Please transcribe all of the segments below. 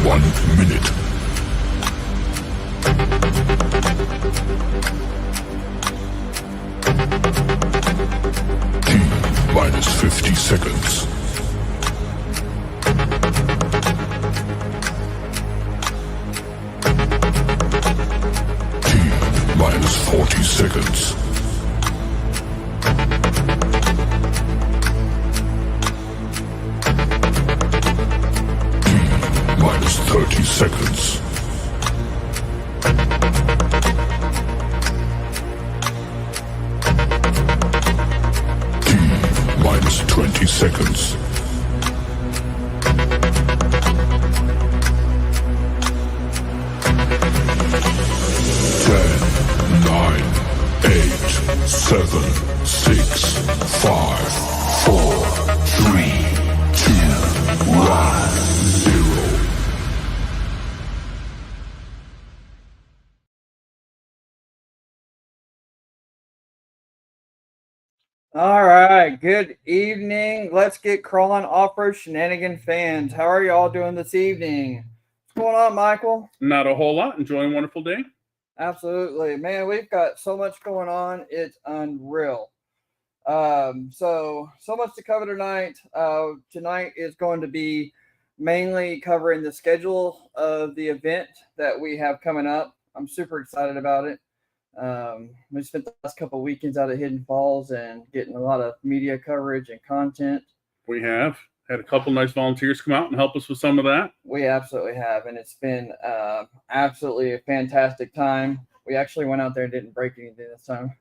minus 1 minute. T minus 50 seconds. T minus 40 seconds. Minus 30 seconds. T minus 20 seconds. Ten, nine, 8, 7, 6, 5, 4, 3, 2, 1, 0. All right, good evening. Let's get crawling off-road shenanigan fans. How are y'all doing this evening? What's going on, Michael? Not a whole lot. Enjoying a wonderful day. Absolutely, man. We've got so much going on. It's unreal. So much to cover tonight. Tonight is going to be mainly covering the schedule of the event that we have coming up. I'm super excited about it. We spent the last couple of weekends out at Hidden Falls and getting a lot of media coverage and content. We have had a couple nice volunteers come out and help us with some of that. We absolutely have, and it's been absolutely a fantastic time. We actually went out there and didn't break anything this time.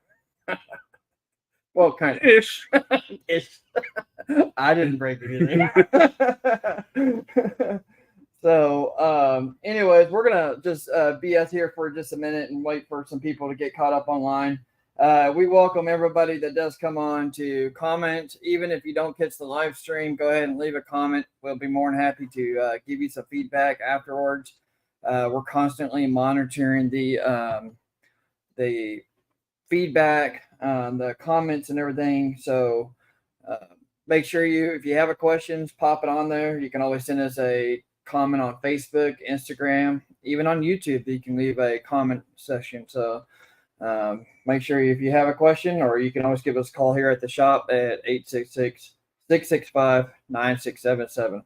Well, kind of Ish. ish. I didn't break anything. So, anyways, we're gonna just BS here for just a minute and wait for some people to get caught up online. We welcome everybody that does come on to comment. Even if you don't catch the live stream, go ahead and leave a comment. We'll be more than happy to give you some feedback afterwards. We're constantly monitoring the feedback, the comments and everything. So make sure if you have a questions, pop it on there. You can always send us a comment on Facebook, Instagram, even on YouTube. You can leave a comment section. So make sure if you have a question, or you can always give us a call here at the shop at 866-665-9677.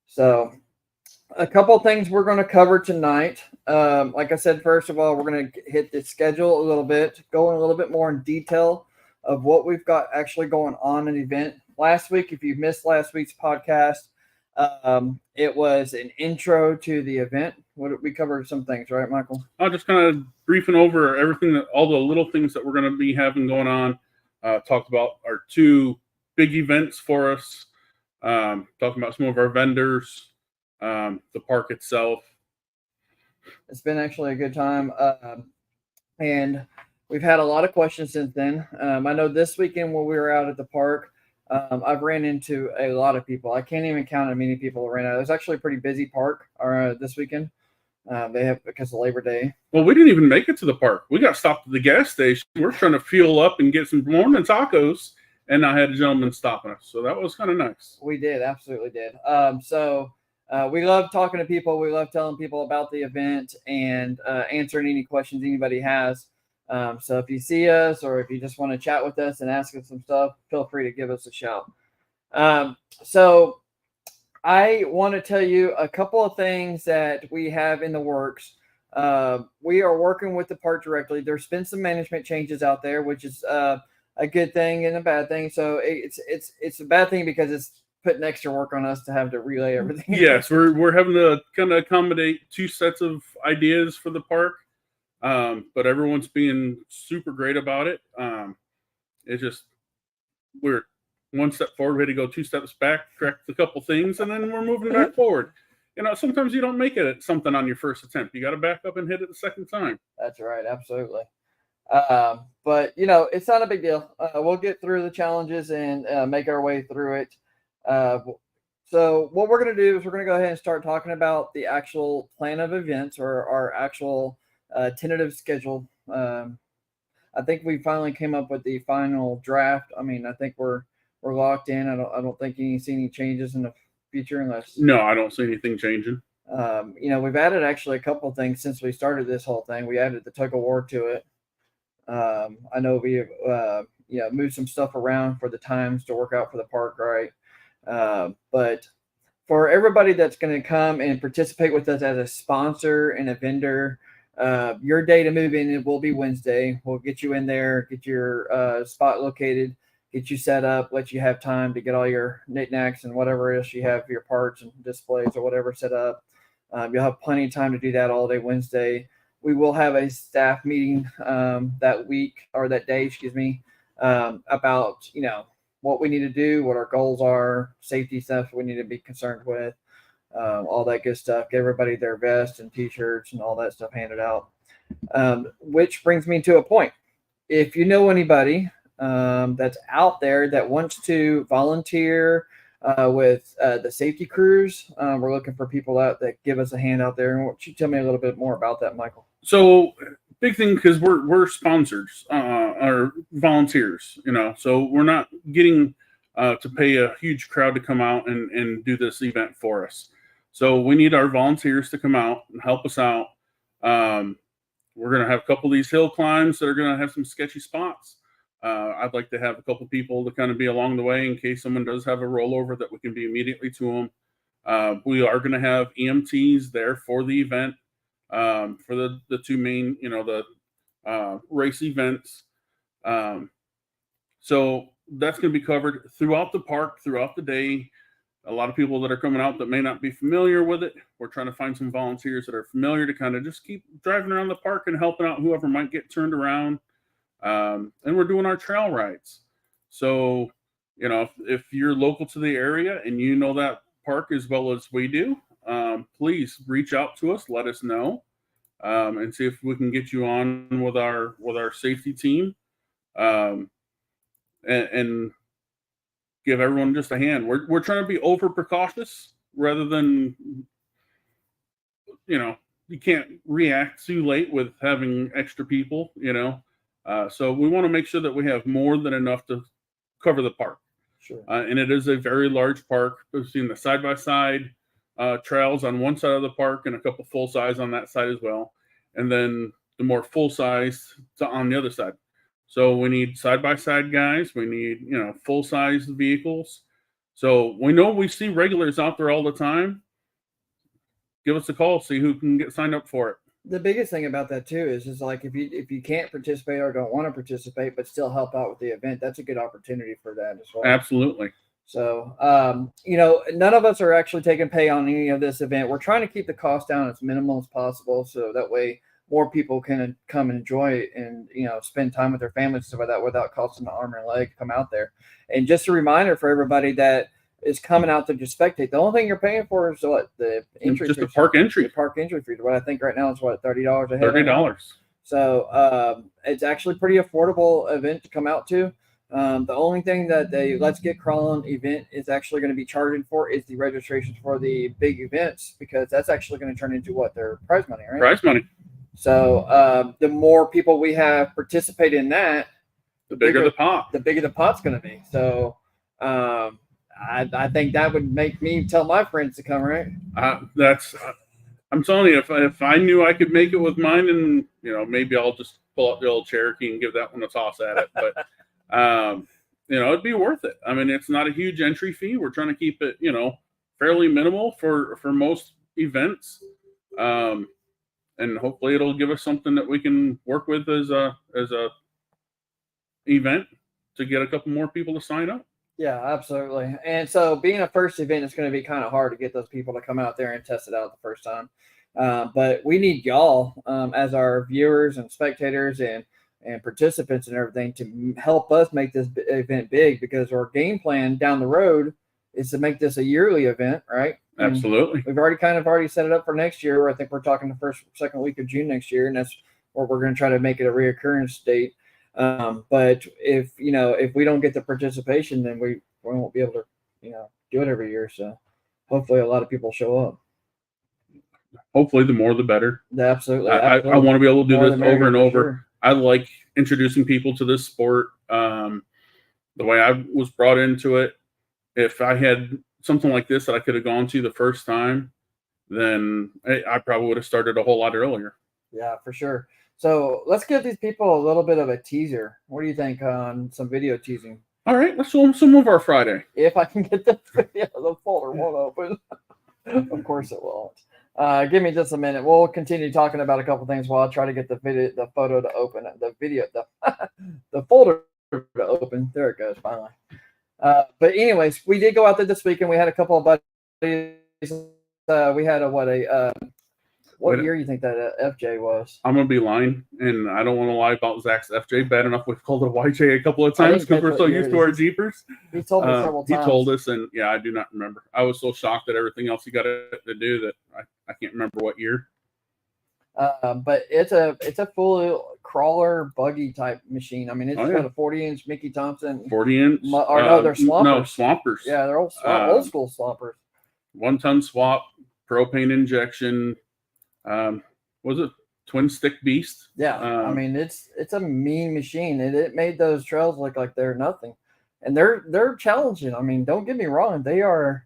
So a couple of things we're going to cover tonight. Like I said, first of all, we're going to hit the schedule a little bit, go in a little bit more in detail of what we've got actually going on in the event. Last week, if you missed last week's podcast, it was an intro to the event. We covered some things, right, Michael? I'm just kind of briefing over everything, all the little things that we're going to be having going on. Talked about our two big events for us. Talking about some of our vendors, the park itself. It's been actually a good time. And we've had a lot of questions since then. I know this weekend when we were out at the park, I've ran into a lot of people. I can't even count how many people ran out. It was actually a pretty busy park this weekend. They have because of Labor Day. Well, we didn't even make it to the park. We got stopped at the gas station. We're trying to fuel up and get some morning tacos, and I had a gentleman stopping us. So that was kind of nice. We did, absolutely did. We love talking to people. We love telling people about the event and answering any questions anybody has. So if you see us, or if you just want to chat with us and ask us some stuff, feel free to give us a shout. So I want to tell you a couple of things that we have in the works. We are working with the park directly. There's been some management changes out there, which is a good thing and a bad thing. So it's a bad thing because it's putting extra work on us to have to relay everything. Yes, we're having to kind of accommodate two sets of ideas for the park. But everyone's being super great about it. It's just we're one step forward, we had to go two steps back, correct a couple things, and then we're moving back forward. You know, sometimes you don't make it at something on your first attempt. You got to back up and hit it the second time. That's right, absolutely. But you know, it's not a big deal. We'll get through the challenges and make our way through it. So what we're going to do is we're going to go ahead and start talking about the actual plan of events, or our actual tentative schedule. I think we finally came up with the final draft. I mean, I think we're locked in. I don't think you see any changes in the future unless. No, I don't see anything changing. We've added actually a couple things since we started this whole thing. We added the tug of war to it. I know we moved some stuff around for the times to work out for the park, right? But for everybody that's going to come and participate with us as a sponsor and a vendor, your day to move in will be Wednesday. We'll get you in there, get your spot located, get you set up, let you have time to get all your knickknacks and whatever else you have, your parts and displays or whatever set up. You'll have plenty of time to do that all day Wednesday. We will have a staff meeting that week or that day, about, what we need to do, what our goals are, safety stuff we need to be concerned with, all that good stuff. Get everybody their vest and t-shirts and all that stuff handed out. Which brings me to a point. If you know anybody that's out there that wants to volunteer with the safety crews, we're looking for people out that give us a hand out there. And why don't you tell me a little bit more about that, Michael? So big thing, because we're sponsors or volunteers, so we're not getting to pay a huge crowd to come out and do this event for us. So we need our volunteers to come out and help us out. We're going to have a couple of these hill climbs that are going to have some sketchy spots. I'd like to have a couple people to kind of be along the way in case someone does have a rollover that we can be immediately to them. We are going to have EMTs there for the event, for the two main, the race events. So that's going to be covered throughout the park, throughout the day. A lot of people that are coming out that may not be familiar with it. We're trying to find some volunteers that are familiar to kind of just keep driving around the park and helping out whoever might get turned around. And we're doing our trail rides. So, if you're local to the area and you know that park as well as we do, please reach out to us, let us know, and see if we can get you on with our safety team, and give everyone just a hand. We're trying to be over precautious rather than, you can't react too late with having extra people, so we want to make sure that we have more than enough to cover the park. Sure. And it is a very large park. We've seen the side-by-side trails on one side of the park and a couple full-size on that side as well. And then the more full-size on the other side. So we need side-by-side guys. We need, full-size vehicles. So we know we see regulars out there all the time. Give us a call, see who can get signed up for it. The biggest thing about that too is like if you can't participate or don't want to participate but still help out with the event, that's a good opportunity for that as well. Absolutely. So none of us are actually taking pay on any of this event. We're trying to keep the cost down as minimal as possible, so that way more people can come and enjoy it and spend time with their families and stuff like that without costing an arm and a leg to come out there. And just a reminder for everybody that is coming out to just spectate. The only thing you're paying for is what the entry, just the park entry. The park entry fee. What I think right now is what, $30 a head. $30. So it's actually pretty affordable event to come out to. The only thing that the Let's Get Crawling event is actually going to be charging for is the registrations for the big events, because that's actually going to turn into what, their prize money, right? Prize money. So the more people we have participate in that, the bigger the pot. The bigger the pot's going to be. So I think that would make me tell my friends to come, right? I'm telling you, if I knew I could make it with mine, and maybe I'll just pull out the old Cherokee and give that one a toss at it. But it'd be worth it. I mean, it's not a huge entry fee. We're trying to keep it, fairly minimal for most events, and hopefully it'll give us something that we can work with as a event to get a couple more people to sign up. Yeah, absolutely. And so being a first event, it's going to be kind of hard to get those people to come out there and test it out the first time. But we need y'all as our viewers and spectators and participants and everything to help us make this event big, because our game plan down the road is to make this a yearly event, right? And absolutely. we've already set it up for next year. I think we're talking the second week of June next year, and that's where we're going to try to make it a reoccurrence date. But if we don't get the participation, then we won't be able to do it every year. So hopefully a lot of people show up. Hopefully the more the better. Absolutely. I want to be able to do this over and over. Sure. I like introducing people to this sport. The way I was brought into it, if I had something like this that I could have gone to the first time, then I probably would have started a whole lot earlier. Yeah, for sure. So let's give these people a little bit of a teaser. What do you think on some video teasing? All right, let's show them some of our Friday. If I can get the video, the folder won't open. Of course it won't. Give me just a minute. We'll continue talking about a couple things while I try to get the video, the photo to open, the video, the folder to open. There it goes, finally. But anyways, we did go out there this weekend. We had a couple of buddies. We had what year you think that FJ was? I'm gonna be lying, and I don't want to lie about Zach's FJ. Bad enough we've called it a YJ a couple of times because we're so used to our Jeepers. He told me several times. He told us, and yeah, I do not remember. I was so shocked at everything else he got to do that I can't remember what year. But it's a full crawler buggy type machine. I mean, it's got a 40-inch Mickey Thompson. 40-inch? Or no, they're swampers. No, swampers. Yeah, they're old school swampers. 1-ton swap, propane injection. Was it twin stick beast? Yeah, I mean it's a mean machine, and it made those trails look like they're nothing, and they're challenging. I mean, don't get me wrong, they're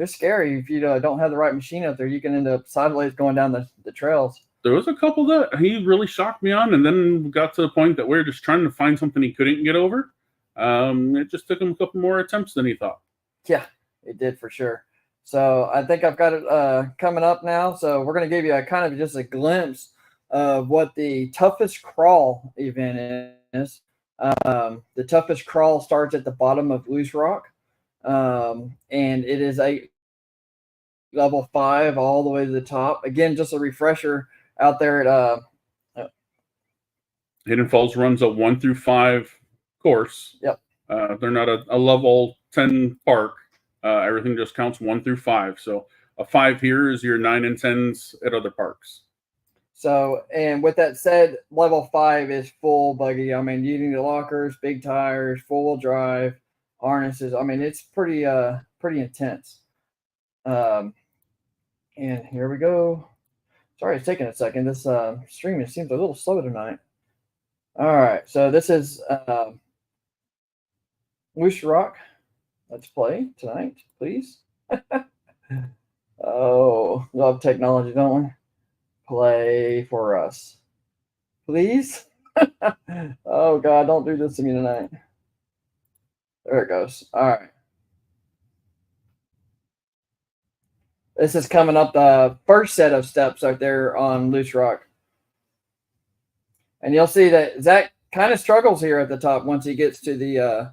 scary. If you don't have the right machine out there, you can end up sideways going down the trails. There was a couple that he really shocked me on, and then got to the point that we were just trying to find something he couldn't get over. It just took him a couple more attempts than he thought. Yeah, it did for sure. So I think I've got it coming up now. So we're going to give you a kind of just a glimpse of what the toughest crawl event is. The toughest crawl starts at the bottom of Loose Rock, and it is a level 5 all the way to the top. Again, just a refresher out there at Hidden Falls runs a 1 through 5 course. Yep. They're not a level 10 park. Everything just counts 1 through 5. So a 5 here is your 9 and 10s at other parks. So, and with that said, level 5 is full buggy. I mean, you need the lockers, big tires, 4-wheel drive, harnesses. I mean, it's pretty intense. And here we go. Sorry, it's taking a second. This stream seems a little slow tonight. All right, so this is Loose Rock. Let's play tonight, please. Oh, love technology, don't we? Play for us, please. Oh God, don't do this to me tonight. There it goes. All right. This is coming up the first set of steps right there on Loose Rock. And you'll see that Zach kind of struggles here at the top once he gets to the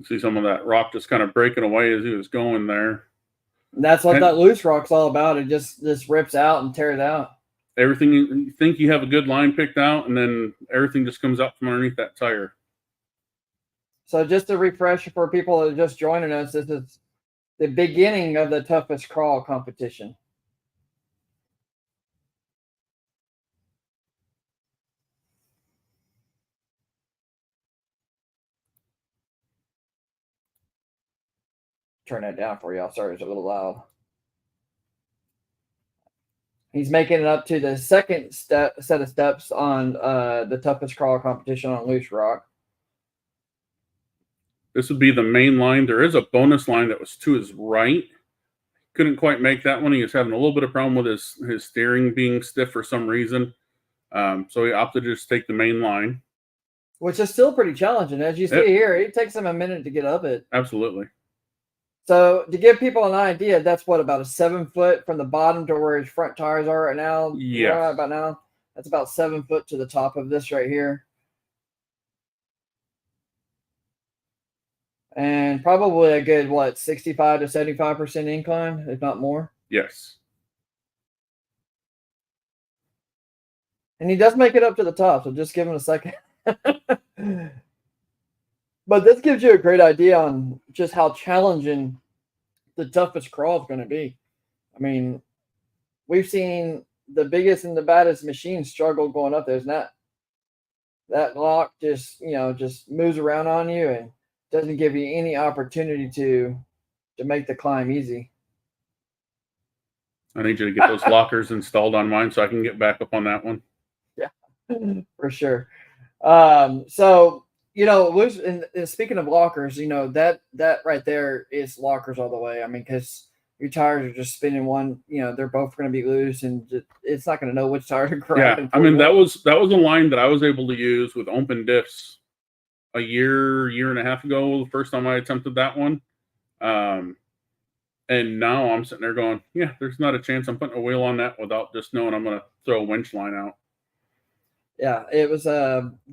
see some of that rock just kind of breaking away as he was going there. That's what that Loose Rock's all about. It just rips out and tears out. Everything you think you have a good line picked out, and then everything just comes out from underneath that tire. So just a refresher for people that are just joining us, this is the beginning of the toughest crawl competition. Turn that down for y'all. Sorry, it's a little loud. He's making it up to the second set of steps on the toughest crawl competition on Loose Rock. This would be the main line. There is a bonus line that was to his right. Couldn't quite make that one. He was having a little bit of problem with his steering being stiff for some reason. So he opted to just take the main line. Which is still pretty challenging. As you see here, it takes him a minute to get up it. Absolutely. So to give people an idea, that's what, about a 7 foot from the bottom to where his front tires are right now? Yeah. Right about now. That's about 7 foot to the top of this right here. And probably a good, 65 to 75% incline, if not more? Yes. And he does make it up to the top, so just give him a second. But this gives you a great idea on just how challenging the toughest crawl is going to be. I mean, we've seen the biggest and the baddest machines struggle going up there. That lock just moves around on you and doesn't give you any opportunity to make the climb easy. I need you to get those lockers installed on mine so I can get back up on that one. For sure. So and speaking of lockers, that right there is lockers all the way. I mean, because your tires are just spinning one. They're both going to be loose, and it's not going to know which tire to grab. Yeah, I mean that was a line that I was able to use with open diffs a year and a half ago. The first time I attempted that one, and now I'm sitting there going, yeah, there's not a chance I'm putting a wheel on that without just knowing I'm going to throw a winch line out. Yeah, it was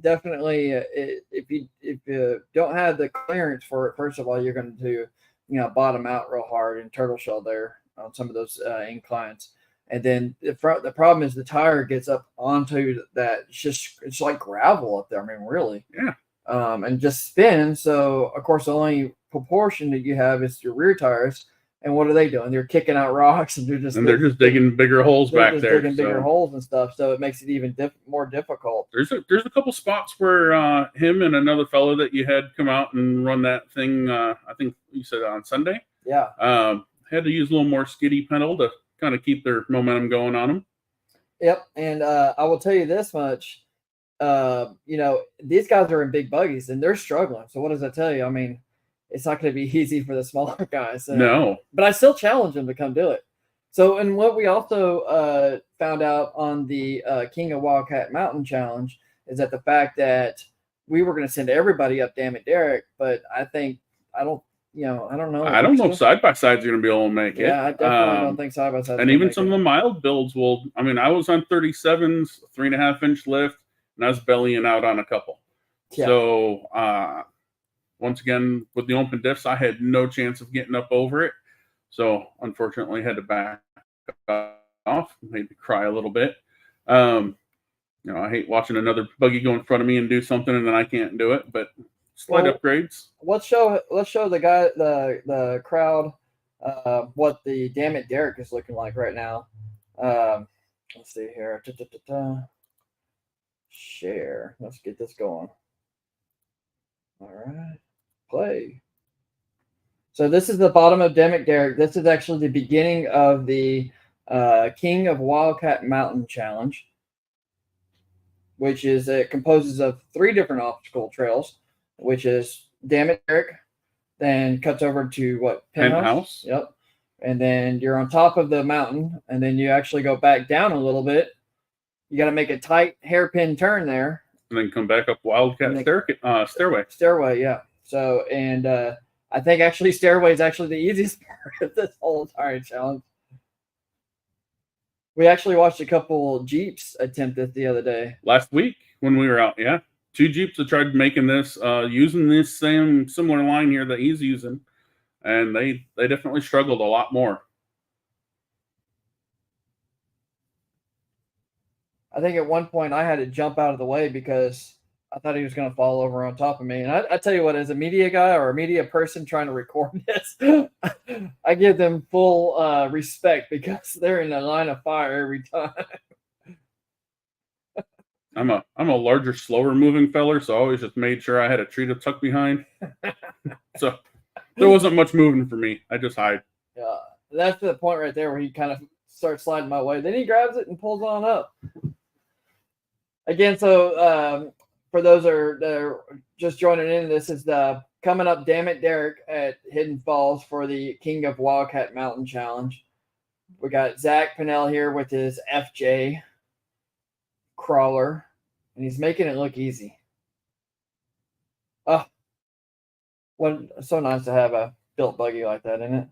definitely if you don't have the clearance for it, first of all, you're going to bottom out real hard and turtle shell there on some of those inclines. And then the problem is the tire gets up onto that. It's like gravel up there. I mean, really. Yeah. And just spins. So of course, the only proportion that you have is your rear tires. And what are they doing? They're kicking out rocks, and they're just digging bigger holes back there. Digging bigger holes and stuff. So it makes it even more difficult. There's a couple spots where him and another fellow that you had come out and run that thing. I think you said on Sunday. Yeah. Had to use a little more skiddy pedal to kind of keep their momentum going on them. Yep. And I will tell you this much. These guys are in big buggies and they're struggling. So what does that tell you? I mean, it's not going to be easy for the smaller guys. No. But I still challenge them to come do it. So, and what we also found out on the King of Wildcat Mountain Challenge is that the fact that we were going to send everybody up Damn It Derek, but I don't know. I don't know if side by side's going to be able to make it. Yeah, I definitely don't think side by side. And even some of the mild builds will. I mean, I was on 37s, 3.5-inch lift, and I was bellying out on a couple. Yeah. So, once again, with the open diffs, I had no chance of getting up over it. So, unfortunately, had to back off, made me cry a little bit. I hate watching another buggy go in front of me and do something, and then I can't do it. But slight upgrades. Let's show the crowd what the Damn It Derek is looking like right now. Let's see here. Share. Let's get this going. All right. Play. So this is the bottom of Damn It Derek. This is actually the beginning of the King of Wildcat Mountain Challenge, which is it composes of 3 different obstacle trails, which is Damn It Derek, then cuts over to what? Penthouse. Yep. And then you're on top of the mountain, and then you actually go back down a little bit. You got to make a tight hairpin turn there. And then come back up Wildcat Stairway. Stairway, yeah. So, and I think actually Stairway is actually the easiest part of this whole entire challenge. We actually watched a couple Jeeps attempt it the other day. Last week when we were out, yeah. 2 Jeeps that tried making this, using this similar line here that he's using, and they definitely struggled a lot more. I think at one point I had to jump out of the way because I thought he was going to fall over on top of me. And I tell you what, as a media guy or a media person trying to record this, I give them full respect because they're in a line of fire every time. I'm a larger, slower moving feller, so I always just made sure I had a tree to tuck behind. So there wasn't much moving for me. I just hide. Yeah, that's the point right there where he kind of starts sliding my way. Then he grabs it and pulls on up. Again, so for those that are just joining in, this is the coming up Damn It Derek at Hidden Falls for the King of Wildcat Mountain Challenge. We got Zach Pinnell here with his FJ crawler, and he's making it look easy. Oh, so nice to have a built buggy like that, isn't it?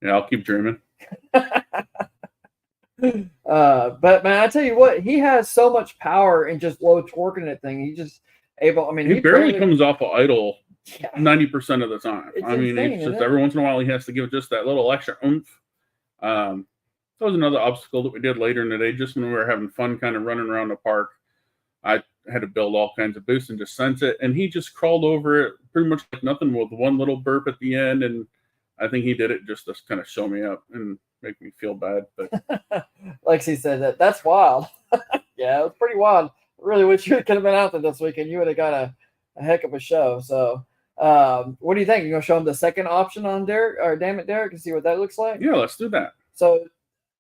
Yeah, I'll keep dreaming. But man, I tell you what, he has so much power and just low torque in that thing. He just able. I mean, he barely comes off of idle 90% of the time. It's I mean, insane, it's just every once in a while he has to give it just that little extra oomph. That was another obstacle that we did later in the day, just when we were having fun, kind of running around the park. I had to build all kinds of boosts and just sense it, and he just crawled over it pretty much like nothing with one little burp at the end, and I think he did it just to kind of show me up and make me feel bad. But Lexi said that's wild. Yeah, it was pretty wild. I really wish you could have been out there this weekend. You would have got a heck of a show. So what do you think? You gonna show him the second option on Derek or Damn It Derek and see what that looks like? Yeah, let's do that. So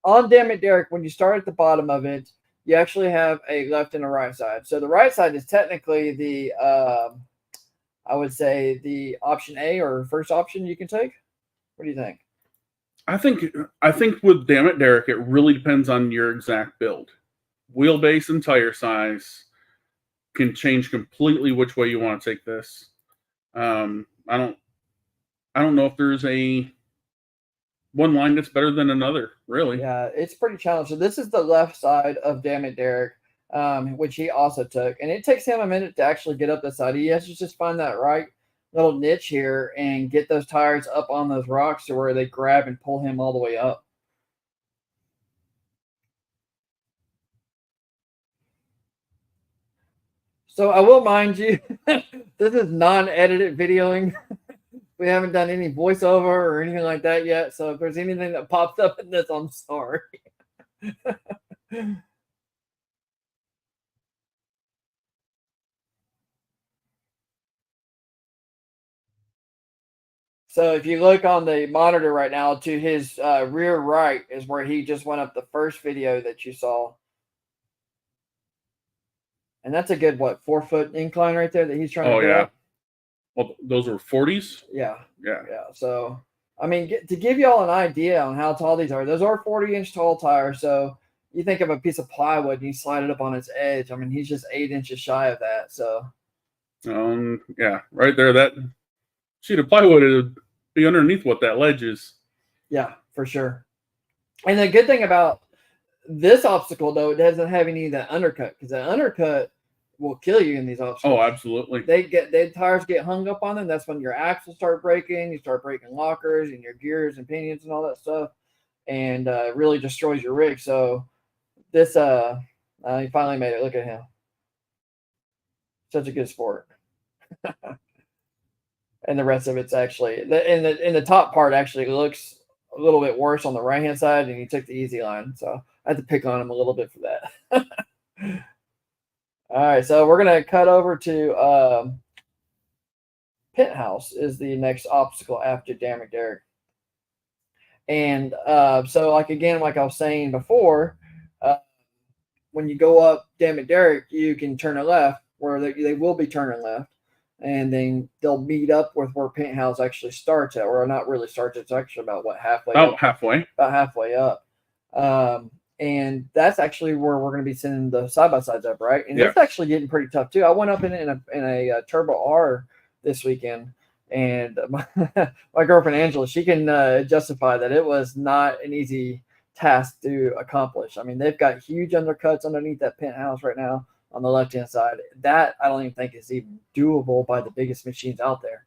on Damn It Derek, when you start at the bottom of it, you actually have a left and a right side. So the right side is technically the, I would say, the option A or first option you can take. What do you think? I think with Damn It Derek, it really depends on your exact build. Wheelbase and tire size can change completely which way you want to take this. I don't know if there's a one line that's better than another, really. Yeah, it's pretty challenging. So this is the left side of Damn It Derek, which he also took. And it takes him a minute to actually get up the side. He has to just find that right little niche here and get those tires up on those rocks to where they grab and pull him all the way up. So I will mind you, this is non-edited videoing. We haven't done any voiceover or anything like that yet. So if there's anything that pops up in this, I'm sorry. So if you look on the monitor right now, to his rear right is where he just went up the first video that you saw. And that's a good, 4-foot incline right there that he's trying to go up? Well, those were 40s? Yeah. Yeah. So, I mean, to give you all an idea on how tall these are, those are 40-inch tall tires. So you think of a piece of plywood and you slide it up on its edge. I mean, he's just 8 inches shy of that. So, yeah, right there, that sheet of plywood would be underneath what that ledge is. Yeah, for sure. And the good thing about this obstacle, though, it doesn't have any of that undercut, because that undercut will kill you in these obstacles. Oh, absolutely. Their tires get hung up on them. That's when your axles start breaking. You start breaking lockers and your gears and pinions and all that stuff, and it really destroys your rig. So this, he finally made it. Look at him. Such a good sport. And the rest of it's actually in the top part actually looks a little bit worse on the right hand side, and he took the easy line. So I had to pick on him a little bit for that. All right, so we're gonna cut over to Penthouse is the next obstacle after Damn It Derek. And so like I was saying before, when you go up Damn It Derek, you can turn a left where they will be turning left, and then they'll meet up with where Penthouse actually starts at, or not really starts. It's actually about halfway. About halfway. About halfway up. And that's actually where we're going to be sending the side-by-sides up, right? And it's actually getting pretty tough, too. I went up in a Turbo R this weekend, and my girlfriend, Angela, she can justify that it was not an easy task to accomplish. I mean, they've got huge undercuts underneath that Penthouse right now on the left-hand side. That I don't even think is even doable by the biggest machines out there.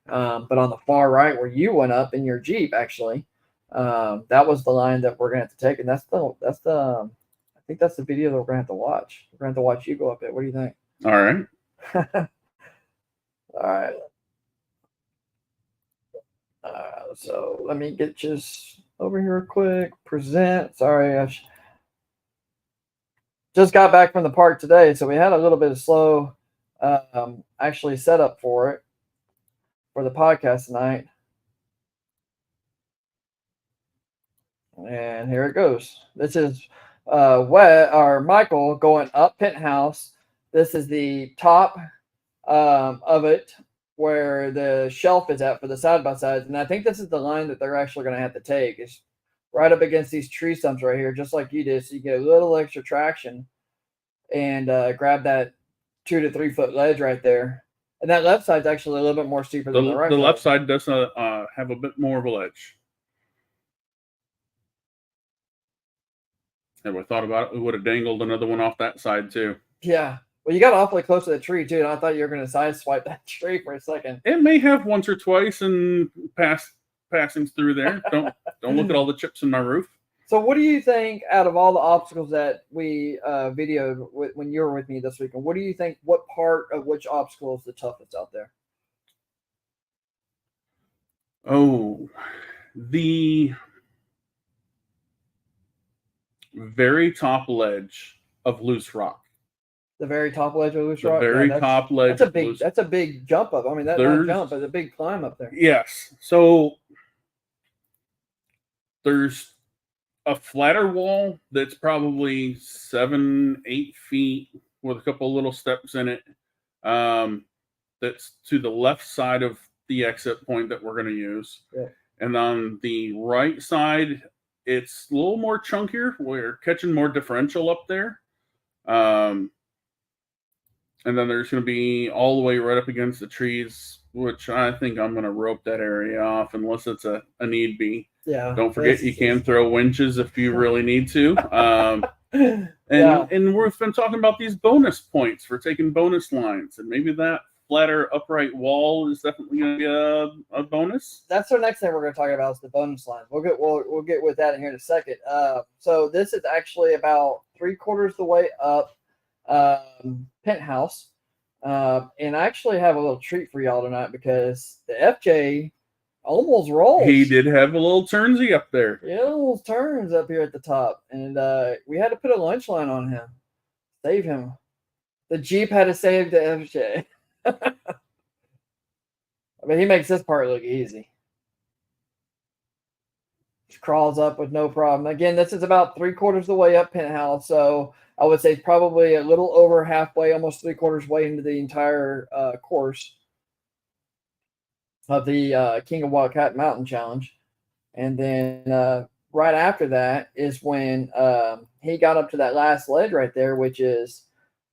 But on the far right, where you went up in your Jeep, actually, that was the line that we're gonna have to take, and that's the I think that's the video that we're gonna have to watch. We're gonna have to watch you go up it. What do you think? All right. All right. So let me get just over here real quick. Present. Sorry, I just got back from the park today, so we had a little bit of slow actually set up for the podcast tonight. And here it goes. This is Michael going up Penthouse. This is the top of it where the shelf is at for the side-by-sides. And I think this is the line that they're actually going to have to take. It's right up against these tree stumps right here, just like you did. So you get a little extra traction and grab that 2 to 3 foot ledge right there. And that left side's actually a little bit more steeper than the right side. The left side does have a bit more of a ledge. If we thought about it, we would have dangled another one off that side too. Yeah. Well, you got awfully close to the tree too, and I thought you were going to side swipe that tree for a second. It may have once or twice and passings through there. Don't look at all the chips in my roof. So, what do you think out of all the obstacles that we videoed when you were with me this weekend? What do you think? What part of which obstacle is the toughest out there? Oh, the very top ledge of Loose Rock. The very top ledge of Loose Rock. The very top ledge. That's a big jump up. I mean, that's not a jump, but a big climb up there. Yes. So there's a flatter wall that's probably 7-8 feet with a couple little steps in it. That's to the left side of the exit point that we're going to use. Yeah. And on the right side, it's a little more chunkier. We're catching more differential up there. And then there's going to be all the way right up against the trees, which I think I'm going to rope that area off unless it's a need be. Yeah. Don't forget, you can throw winches if you really need to. And we've been talking about these bonus points for taking bonus lines, and maybe that flatter upright wall is definitely going to be a bonus. That's our next thing we're going to talk about is the bonus line. We'll get with that in here in a second. So this is actually about 3/4 the way up Penthouse. And I actually have a little treat for y'all tonight because the FJ almost rolled. He did have a little turnsy up there. Yeah, little turns up here at the top. And we had to put a lunch line on him. Save him. The Jeep had to save the FJ. I mean, he makes this part look easy. Just crawls up with no problem. Again, this is about 3/4 the way up Penthouse. So I would say probably a little over halfway, almost 3/4 way into the entire course of the King of Wildcat Mountain Challenge. And then right after that is when he got up to that last ledge right there, which is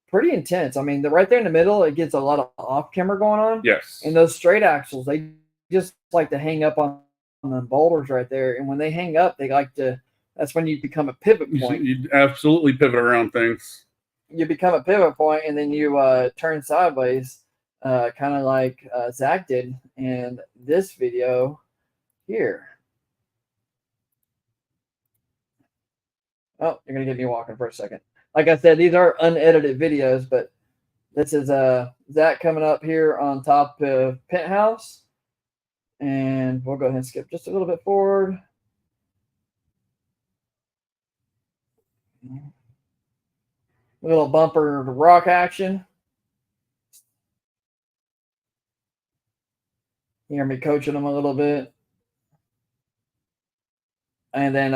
pretty intense. I mean, right there in the middle, it gets a lot of off-camera going on. Yes. And those straight axles, they just like to hang up on the boulders right there. And when they hang up, they like to, that's when you become a pivot point. You absolutely pivot around things. You become a pivot point, and then you turn sideways, kind of like Zach did in this video here. Oh, you're going to get me walking for a second. Like I said, these are unedited videos, but this is Zach coming up here on top of Penthouse. And we'll go ahead and skip just a little bit forward. A little bumper to rock action. You hear me coaching them a little bit. And then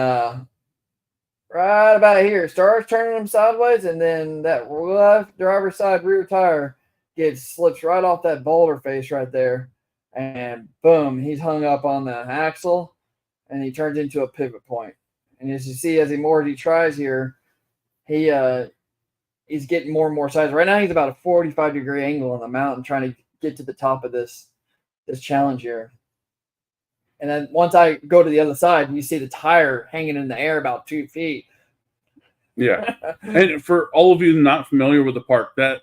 right about here, starts turning them sideways, and then that left driver's side rear tire slips right off that boulder face right there. And boom, he's hung up on the axle, and he turns into a pivot point. And as you see, as he tries here, he's getting more and more size. Right now, he's about a 45-degree angle on the mountain, trying to get to the top of this challenge here. And then once I go to the other side, you see the tire hanging in the air about 2 feet. Yeah. And for all of you not familiar with the park, that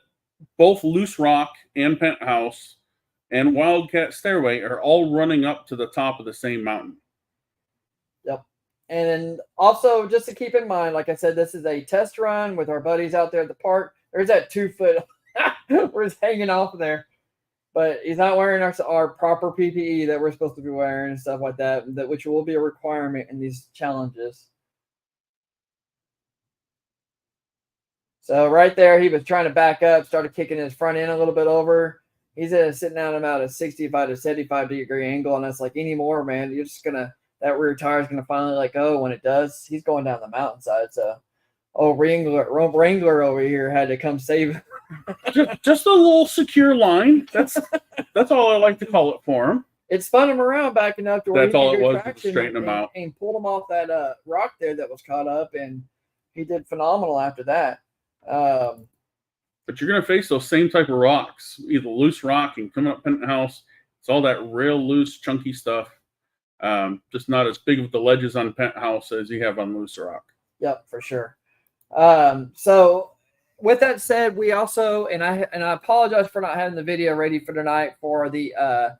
both Loose Rock and Penthouse and Wildcat Stairway are all running up to the top of the same mountain. Yep. And also, just to keep in mind, like I said, this is a test run with our buddies out there at the park. There's that 2 foot where it's hanging off there. But he's not wearing our proper PPE that we're supposed to be wearing and stuff like that, which will be a requirement in these challenges. So right there, he was trying to back up, started kicking his front end a little bit over. He's sitting down about a 65 to 75-degree angle, and that's like anymore, man. You're just that rear tire is gonna finally let go. When it does, he's going down the mountainside. So, Wrangler over here had to come save him. just a little secure line. That's all I like to call it for him. It spun him around back enough to where that's all it was to traction straighten him out and pulled him off that rock there that was caught up, and he did phenomenal after that. But you're gonna face those same type of rocks, either loose rock and coming up Penthouse. It's all that real loose, chunky stuff. Just not as big with the ledges on Penthouse as you have on Loose Rock. Yep, for sure. So with that said, we also, and I apologize for not having the video ready for tonight for the I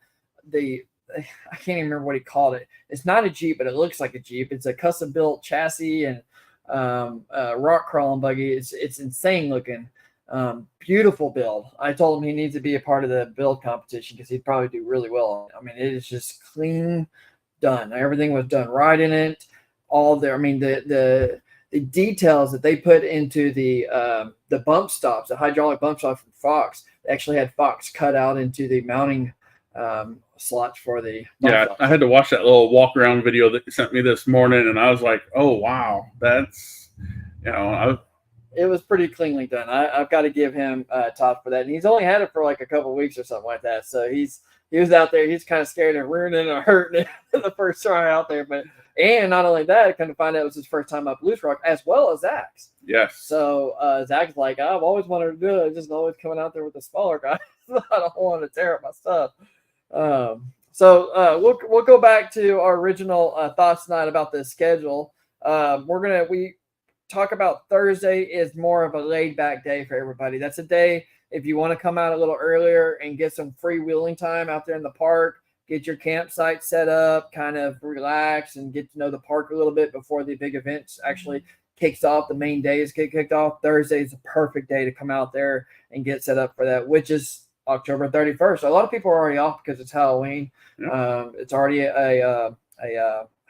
can't even remember what he called it. It's not a Jeep, but it looks like a Jeep. It's a custom built chassis and rock crawling buggy. It's insane looking. Beautiful build. I told him he needs to be a part of the build competition because he'd probably do really well. I mean, it is just clean done. Everything was done right in it. All there. I mean, the details that they put into the bump stops, the hydraulic bump stops from Fox, they actually had Fox cut out into the mounting slots for the Yeah, bonfire. I had to watch that little walk around video that you sent me this morning, and I was like, "Oh wow, that's It was pretty cleanly done. I've got to give him top for that. And he's only had it for like a couple of weeks or something like that. So he was out there. He's kind of scared of ruining or hurting it the first try out there. And not only that, kind of find out it was his first time up Loose Rock as well as Zach's. yes." So Zach's like, I've always wanted to do it. Just always coming out there with the smaller guys. I don't want to tear up my stuff. So we'll go back to our original thoughts tonight about the schedule. We talk about Thursday is more of a laid back day for everybody. That's a day if you want to come out a little earlier and get some freewheeling time out there in the park, get your campsite set up, kind of relax and get to know the park a little bit before the big events actually kicks off. The main days get kicked off. Thursday is a perfect day to come out there and get set up for that, which is October 31st. A lot of people are already off because it's Halloween. Yeah. It's already a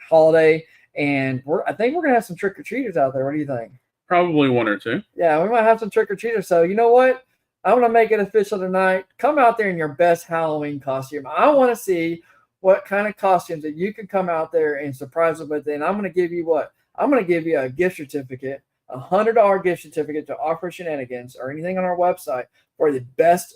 holiday. And I think we're going to have some trick-or-treaters out there. What do you think? Probably one or two. Yeah, we might have some trick-or-treaters. So you know what? I'm going to make it official tonight. Come out there in your best Halloween costume. I want to see what kind of costumes that you can come out there and surprise them with. And I'm going to give you what? I'm going to give you a gift certificate, a $100 gift certificate to Offer Shenanigans or anything on our website for the best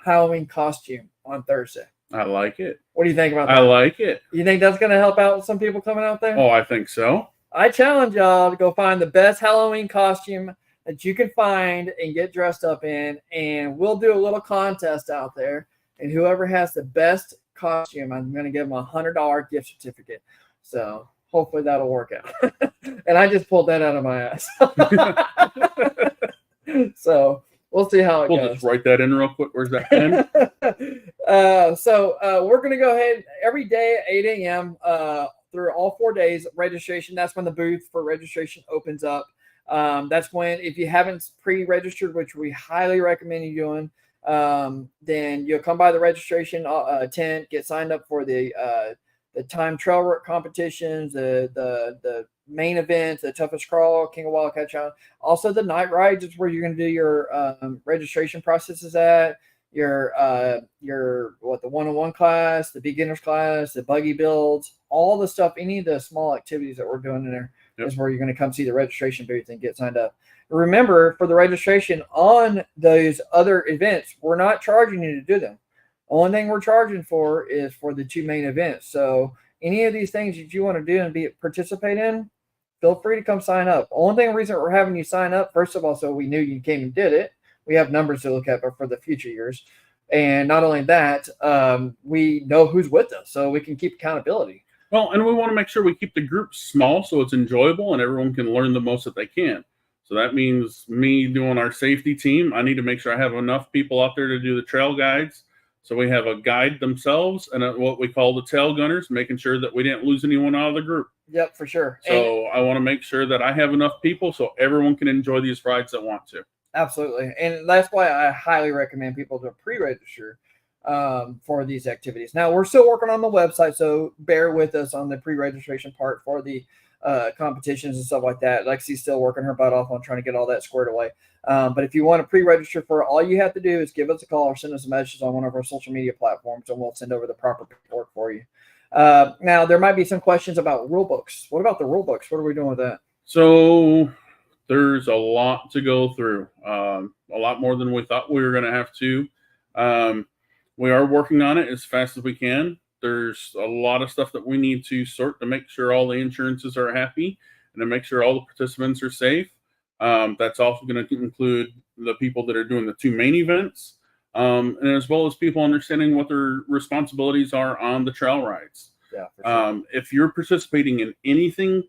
Halloween costume on Thursday. I like it. What do you think about that? I like it. You think that's going to help out some people coming out there? Oh, I think so. I challenge y'all to go find the best Halloween costume that you can find and get dressed up in, and we'll do a little contest out there. And whoever has the best costume, I'm going to give them a $100 gift certificate. So hopefully that'll work out. And I just pulled that out of my ass. So we'll see how it We'll goes. just write that in real quick. Where's that pen? So we're going to go ahead every day at 8 a.m. Through all 4 days. Registration, that's when the booth for registration opens up. That's when, if you haven't pre-registered, which we highly recommend you doing, then you'll come by the registration tent, get signed up for the time trail work competitions, the main events, the toughest crawl, King of Wildcat Challenge. Also the night rides is where you're going to do your registration processes at. Your the 101 class, the beginners class, the buggy builds, all the stuff, any of the small activities that we're doing in there is where you're going to come see the registration booth and get signed up. Remember, for the registration on those other events, we're not charging you to do them. Only thing we're charging for is for the two main events. So any of these things that you want to do and participate in, feel free to come sign up. Only reason we're having you sign up, first of all, so we knew you came and did it. We have numbers to look at for the future years. And not only that, we know who's with us, so we can keep accountability. Well, and we want to make sure we keep the group small so it's enjoyable and everyone can learn the most that they can. So that means me doing our safety team. I need to make sure I have enough people out there to do the trail guides. So we have a guide themselves and what we call the tail gunners, making sure that we didn't lose anyone out of the group. Yep, for sure. So I want to make sure that I have enough people so everyone can enjoy these rides that want to. Absolutely. And that's why I highly recommend people to pre-register for these activities. Now, we're still working on the website, so bear with us on the pre-registration part for the competitions and stuff like that. Lexi's still working her butt off on trying to get all that squared away. But if you want to pre-register for it, all you have to do is give us a call or send us a message on one of our social media platforms, and we'll send over the proper paperwork for you. Now, there might be some questions about rule books. What about the rule books? What are we doing with that? So there's a lot to go through, a lot more than we thought we were going to have to. We are working on it as fast as we can. There's a lot of stuff that we need to sort to make sure all the insurances are happy and to make sure all the participants are safe. That's also going to include the people that are doing the two main events, and as well as people understanding what their responsibilities are on the trail rides. Yeah, for sure. If you're participating in anything,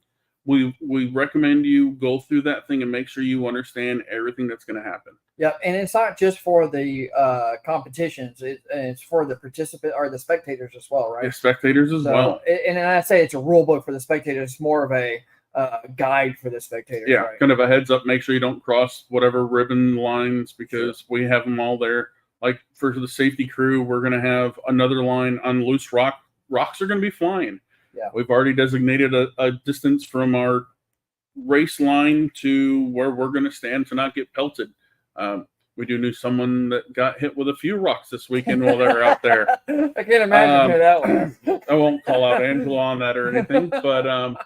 we recommend you go through that thing and make sure you understand everything that's going to happen. Yeah, and it's not just for the competitions; it's for the participant or the spectators as well, right? The spectators as well. And I say it's a rule book for the spectators; it's more of a guide for the spectators. Yeah, right? kind of a heads up. Make sure you don't cross whatever ribbon lines because we have them all there. Like for the safety crew, we're going to have another line on loose rock. Rocks are going to be flying. Yeah, we've already designated a distance from our race line to where we're going to stand to not get pelted. We do know someone that got hit with a few rocks this weekend while they were out there. I can't imagine who that was. I won't call out Angela on that or anything, but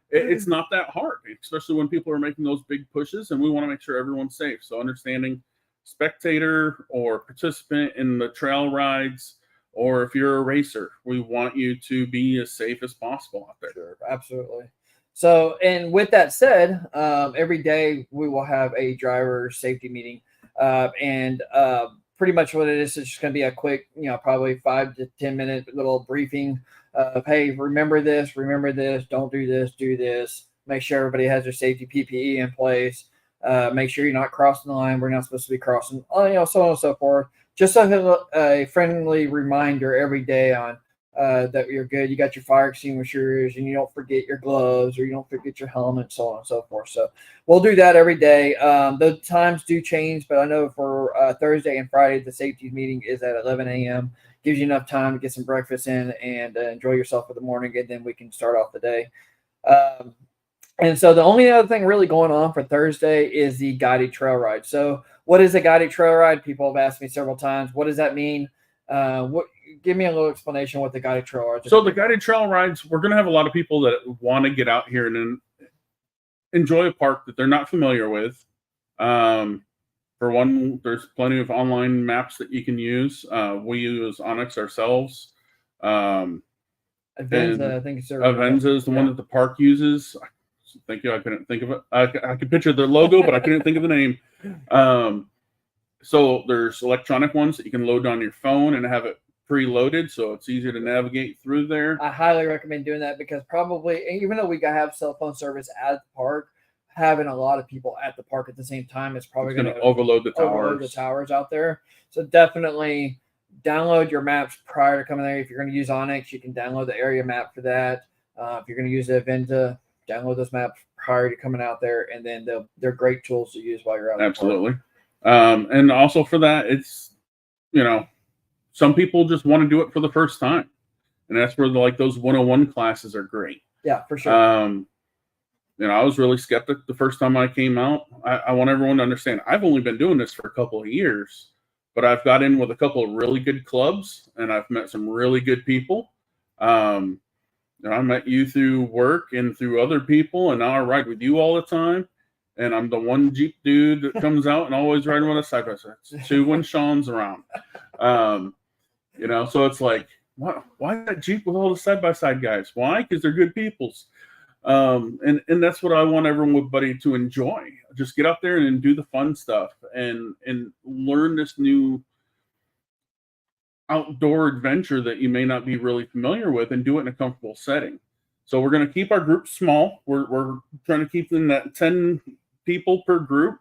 it's not that hard, especially when people are making those big pushes, and we want to make sure everyone's safe. So understanding spectator or participant in the trail rides, or if you're a racer, we want you to be as safe as possible out there. Sure, absolutely. So, and with that said, every day we will have a driver safety meeting, and pretty much what it is just going to be a quick, probably 5 to 10 minute little briefing of, hey, remember this, don't do this, do this. Make sure everybody has their safety PPE in place. Make sure you're not crossing the line. We're not supposed to be crossing, so on and so forth. Just a friendly reminder every day on that you're good. You got your fire extinguishers, and you don't forget your gloves, or you don't forget your helmet, so on and so forth. So we'll do that every day. The times do change, but I know for Thursday and Friday, the safety meeting is at 11 a.m. Gives you enough time to get some breakfast in and enjoy yourself for the morning, and then we can start off the day. And so the only other thing really going on for Thursday is the guided trail ride. So what is a guided trail ride? People have asked me several times. What does that mean? Give me a little explanation what the guided trail rides. So the guided trail rides, we're going to have a lot of people that want to get out here and enjoy a park that they're not familiar with. For one, there's plenty of online maps that you can use. We use Onyx ourselves. Avenza, I think it's Avenza is the one that the park uses. Thank you. I couldn't think of it. I could picture the logo, but I couldn't think of the name. So there's electronic ones that you can load on your phone and have it preloaded, so it's easier to navigate through there. I highly recommend doing that, because probably, even though we have cell phone service at the park, having a lot of people at the park at the same time is probably going to overload the towers out there. So definitely download your maps prior to coming there. If you're going to use Onyx, you can download the area map for that. If you're going to use the Avenza, download those maps prior to coming out there, and then they're great tools to use while you're out. Absolutely. And also for that, it's, some people just want to do it for the first time, and that's where those 101 classes are great. Yeah, for sure. I was really skeptic the first time I came out. I want everyone to understand, I've only been doing this for a couple of years, but I've got in with a couple of really good clubs, and I've met some really good people. I met you through work and through other people, and now I ride with you all the time. And I'm the one Jeep dude that comes out and always riding with a side by side. It's 2 when Sean's around. So it's like, why that Jeep with all the side by side guys? Why? Because they're good peoples. And that's what I want everybody to enjoy. Just get out there and do the fun stuff and learn this new outdoor adventure that you may not be really familiar with, and do it in a comfortable setting. So we're going to keep our groups small. We're trying to keep them at 10 people per group,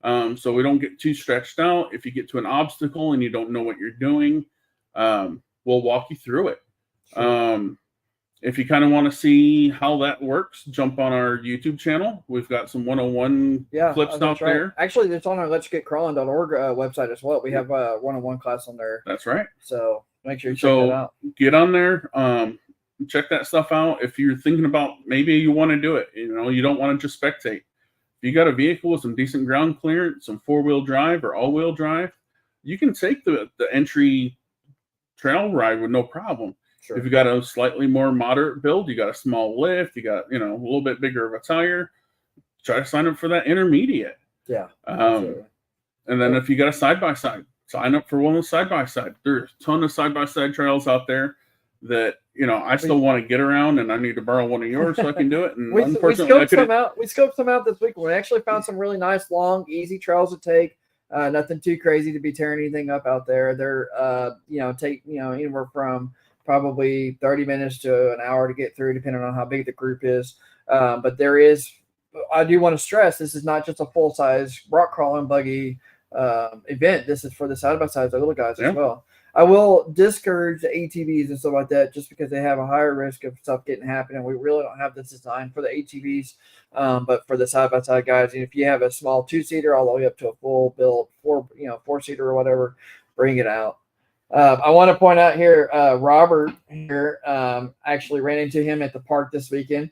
so we don't get too stretched out. If you get to an obstacle and you don't know what you're doing, we'll walk you through it. Sure. If you kind of want to see how that works, jump on our YouTube channel. We've got some 101 clips out there. Actually, it's on our letsgetcrawling.org website as well. We have a 101 class on there. That's right. So make sure you check that out. Get on there. Check that stuff out. If you're thinking about maybe you want to do it, you don't want to just spectate. If you got a vehicle with some decent ground clearance, some 4-wheel drive or all-wheel drive, you can take the entry trail ride with no problem. Sure. If you got a slightly more moderate build, you got a small lift, you got a little bit bigger of a tire, try to sign up for that intermediate. Yeah. And then if you got a side-by-side, sign up for one of the side-by-side. There's a ton of side-by-side trails out there that I still want to get around, and I need to borrow one of yours so I can do it. And we scoped some out this week. We actually found some really nice, long, easy trails to take. Nothing too crazy to be tearing anything up out there. They're take anywhere from probably 30 minutes to an hour to get through, depending on how big the group is. But I do want to stress, this is not just a full-size rock crawling buggy event. This is for the side-by-sides, the little guys as well. I will discourage the ATVs and stuff like that, just because they have a higher risk of stuff getting happening. We really don't have this designed for the ATVs, but for the side-by-side guys. And if you have a small 2-seater all the way up to a full built 4-seater or whatever, bring it out. I want to point out here, Robert here, actually ran into him at the park this weekend,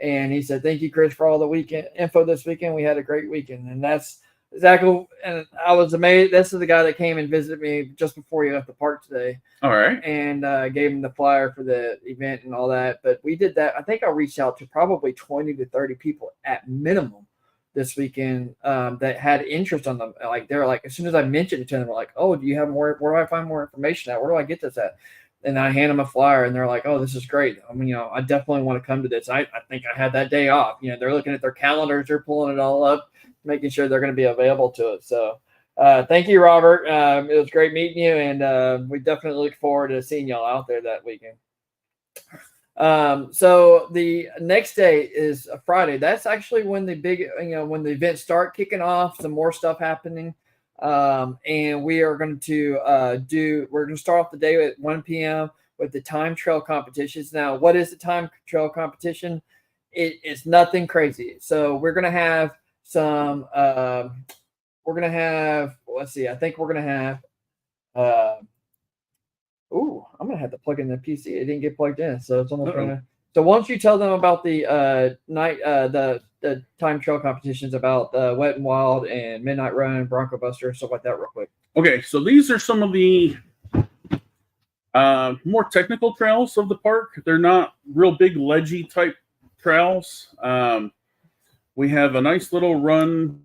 and he said, "Thank you, Chris, for all the weekend info this weekend. We had a great weekend." And that's Zach, and I was amazed. This is the guy that came and visited me just before he left the park today, All right. and gave him the flyer for the event and all that. But we did that. I think I reached out to probably 20 to 30 people at minimum this weekend that had interest on them. Like they're like, as soon as I mentioned it to them, they're like, "Oh, do you have more? Where do I find more information at? Where do I get this at?" And I hand them a flyer, and they're like, "Oh, this is great. I mean, I definitely want to come to this." I think I had that day off. They're looking at their calendars, they're pulling it all up, making sure they're going to be available to it. So, thank you, Robert. It was great meeting you, and we definitely look forward to seeing y'all out there that weekend. So the next day is a Friday. That's actually when the big, when the events start kicking off, some more stuff happening. And we are going to we're going to start off the day at 1 p.m. with the time trail competitions. Now, what is the time trail competition? It's nothing crazy. So we're going to have some, let's see, I think we're going to have, I'm gonna have to plug in the PC. It didn't get plugged in, so it's almost gonna. So why don't you tell them about the the time trail competitions about Wet and Wild and Midnight Run, Bronco Buster, stuff like that, real quick. Okay, so these are some of the more technical trails of the park. They're not real big ledgy type trails. We have a nice little run.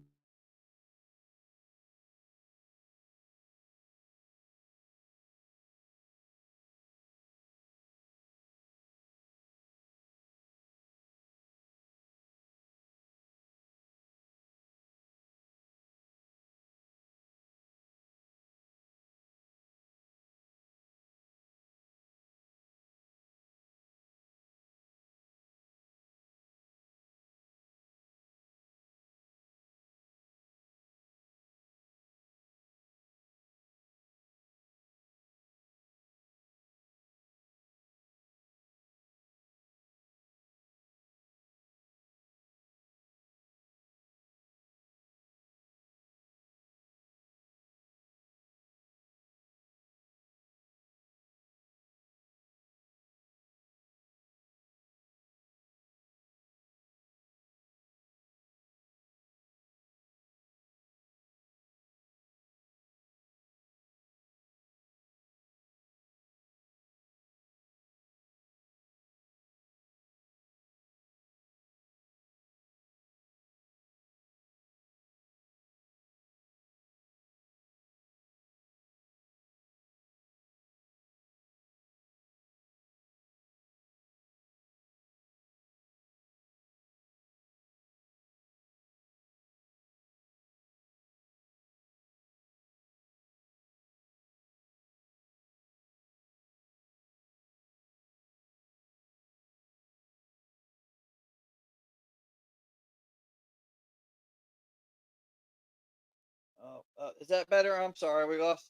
Is that better? I'm sorry, we lost.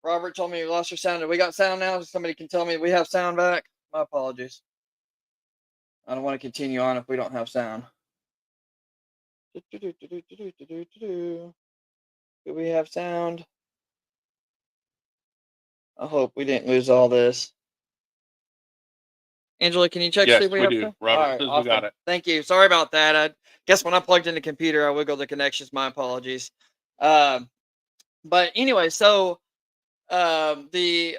Robert told me we lost your sound. We got sound now. Somebody can tell me we have sound back. My apologies. I don't want to continue on if we don't have sound. Do we have sound? I hope we didn't lose all this. Angela, can you check? Yes, see if we have do. sound? Robert All right, says awesome. we got it. Thank you. Sorry about that. I guess when I plugged in the computer, I wiggled the connections. My apologies. But anyway, so the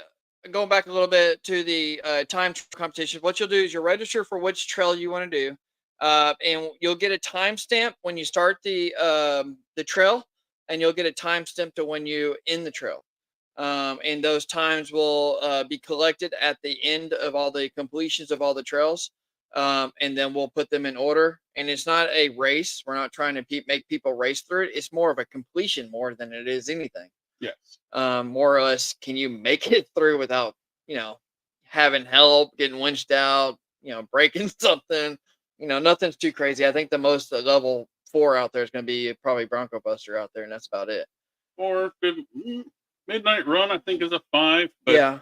going back a little bit to the time competition, what you'll do is you'll register for which trail you want to do, and you'll get a timestamp when you start the trail, and you'll get a timestamp to when you end the trail. And those times will be collected at the end of all the completions of all the trails, and then we'll put them in order. And it's not a race. We're not trying to make people race through it. It's more of a completion more than it is anything. Yes. More or less, can you make it through without, having help, getting winched out, breaking something, nothing's too crazy. I think the most level 4 out there is going to be probably Bronco Buster out there, and that's about it. Or Midnight Run, I think, is a 5. But Yeah.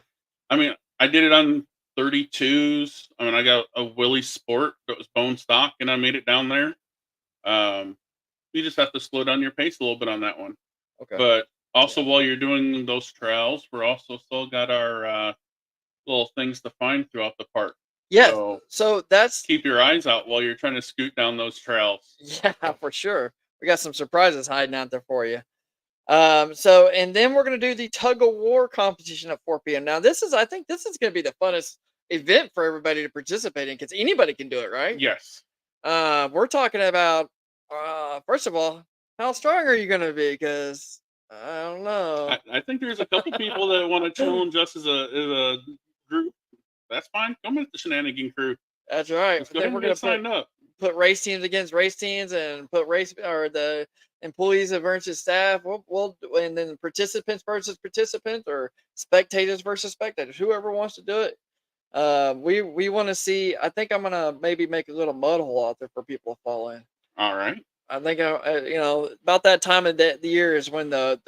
I mean, I did it on 32s. I mean, I got a Willie Sport that was bone stock, and I made it down there. You just have to slow down your pace a little bit on that one. Okay. But also, while you're doing those trails, we're also still got our little things to find throughout the park. Yeah. So that's keep your eyes out while you're trying to scoot down those trails. Yeah, for sure. We got some surprises hiding out there for you. So, and then we're going to do the tug of war competition at 4 p.m. Now, I think this is going to be the funnest event for everybody to participate in because anybody can do it, right? Yes. We're talking about, first of all, how strong are you going to be? Because I don't know. I think there's a couple people that want to challenge us as a group. That's fine. Come with the shenanigan crew. That's right. Let's go Then ahead we're and going get to signed up. put race teams against race teams and put the employees of Ernst's staff. And then participants versus participants or spectators versus spectators, whoever wants to do it. We want to see. I think I'm gonna maybe make a little mud hole out there for people to fall in. All right. I think about that time of the year is when the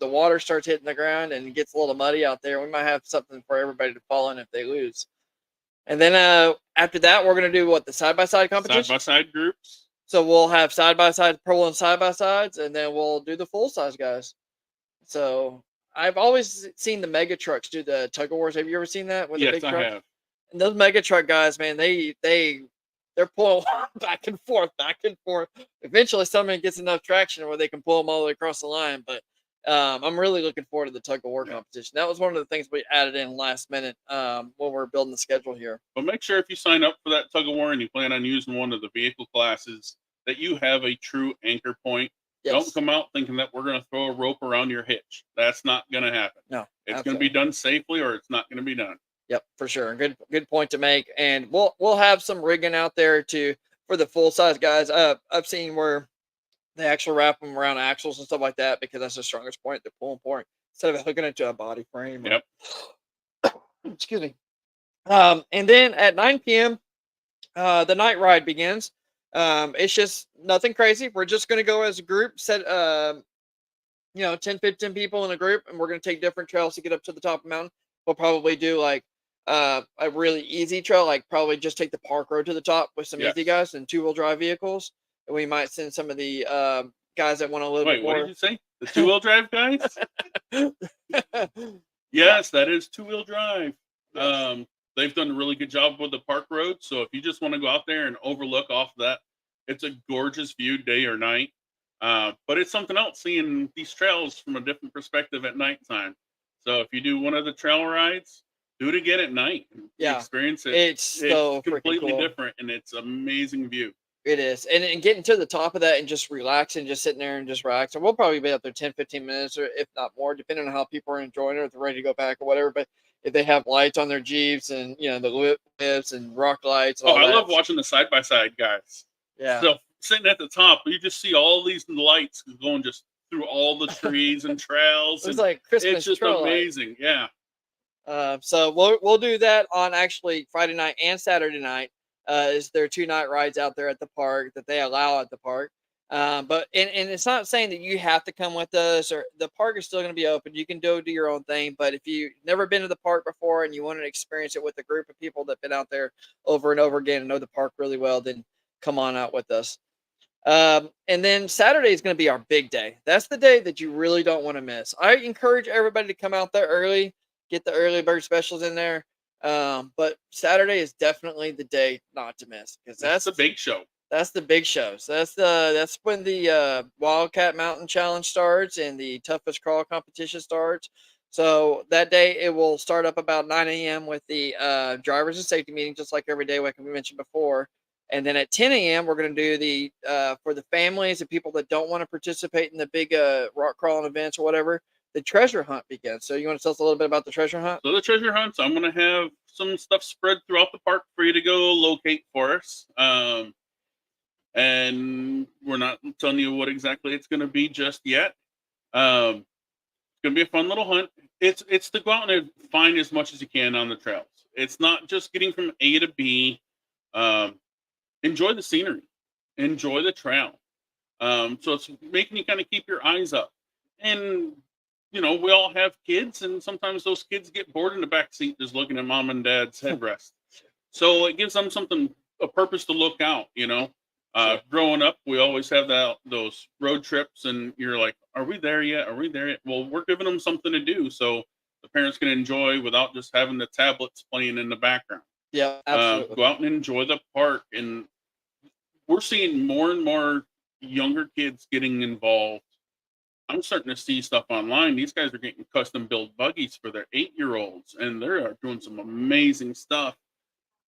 water starts hitting the ground and it gets a little muddy out there. We might have something for everybody to fall in if they lose. And then after that, we're gonna do the side-by-side competition. Side-by-side groups. So we'll have side-by-side pro and side-by-sides, and then we'll do the full-size guys. So I've always seen the mega trucks do the tug of wars. Have you ever seen that with the big Yes, trucks? I have. And those mega truck guys, man, they're pulling back and forth. Eventually, somebody gets enough traction where they can pull them all the way across the line. But I'm really looking forward to the tug of war competition. That was one of the things we added in last minute when we were building the schedule here. But make sure if you sign up for that tug of war and you plan on using one of the vehicle classes, that you have a true anchor point. Yes. Don't come out thinking that we're going to throw a rope around your hitch. That's not going to happen. No, it's going to be done safely, or it's not going to be done. Yep, for sure. Good point to make. And we'll have some rigging out there for the full size guys. I've seen where they actually wrap them around axles and stuff like that because that's the strongest point, the pulling point, instead of hooking it to a body frame. Yep. Excuse me. And then at 9 p.m., the night ride begins. It's just nothing crazy. We're just going to go as a group, set 10, 15 people in a group, and we're going to take different trails to get up to the top of the mountain. We'll probably do like a really easy trail, like probably just take the park road to the top with some easy guys and 2-wheel drive vehicles. And we might send some of the guys that want a little bit more. What did you say? The 2-wheel drive guys? Yes, that is 2-wheel drive. Yes. They've done a really good job with the park road. So if you just want to go out there and overlook off that, it's a gorgeous view day or night. But it's something else seeing these trails from a different perspective at nighttime. So if you do one of the trail rides, do it again at night. Experience it. It's so completely cool. different, and it's amazing view. It is. And getting to the top of that and just relaxing, just sitting there and just relaxing. We'll probably be up there 10, 15 minutes, or if not more, depending on how people are enjoying it, if they're ready to go back or whatever. But if they have lights on their Jeeps and, the whips and rock lights. I love watching the side-by-side guys. Yeah. So sitting at the top, you just see all these lights going just through all the trees and trails. It's like Christmas. It's just amazing. Light. Yeah. So we'll do that on actually Friday night and Saturday night. Is there 2 night rides out there at the park that they allow at the park. But it's not saying that you have to come with us, or the park is still going to be open. You can do your own thing. But if you've never been to the park before and you want to experience it with a group of people that've been out there over and over again and know the park really well, then come on out with us. And then Saturday is going to be our big day. That's the day that you really don't want to miss. I encourage everybody to come out there early, get the early bird specials in there. But Saturday is definitely the day not to miss, because that's the big show. That's the big shows. That's when the Wildcat Mountain Challenge starts and the toughest crawl competition starts. So that day it will start up about 9 a.m. with the drivers and safety meeting, just like every day, like we mentioned before. And then at 10 a.m. we're going to do the for the families and people that don't want to participate in the big rock crawling events or whatever. The treasure hunt begins. So you want to tell us a little bit about the treasure hunt? So the treasure hunts, I'm going to have some stuff spread throughout the park for you to go locate for us. And we're not telling you what exactly it's going to be just yet. It's going to be a fun little hunt. It's to go out and find as much as you can on the trails. It's not just getting from A to B. Enjoy the scenery. Enjoy the trail. So it's making you kind of keep your eyes up. And we all have kids, and sometimes those kids get bored in the back seat just looking at mom and dad's headrest. So it gives them a purpose to look out, Sure. Growing up, we always have those road trips, and you're like, are we there yet? Are we there yet? Well, we're giving them something to do so the parents can enjoy without just having the tablets playing in the background. Yeah, absolutely. Go out and enjoy the park. And we're seeing more and more younger kids getting involved. I'm starting to see stuff online. These guys are getting custom built buggies for their 8-year-olds, and they're doing some amazing stuff.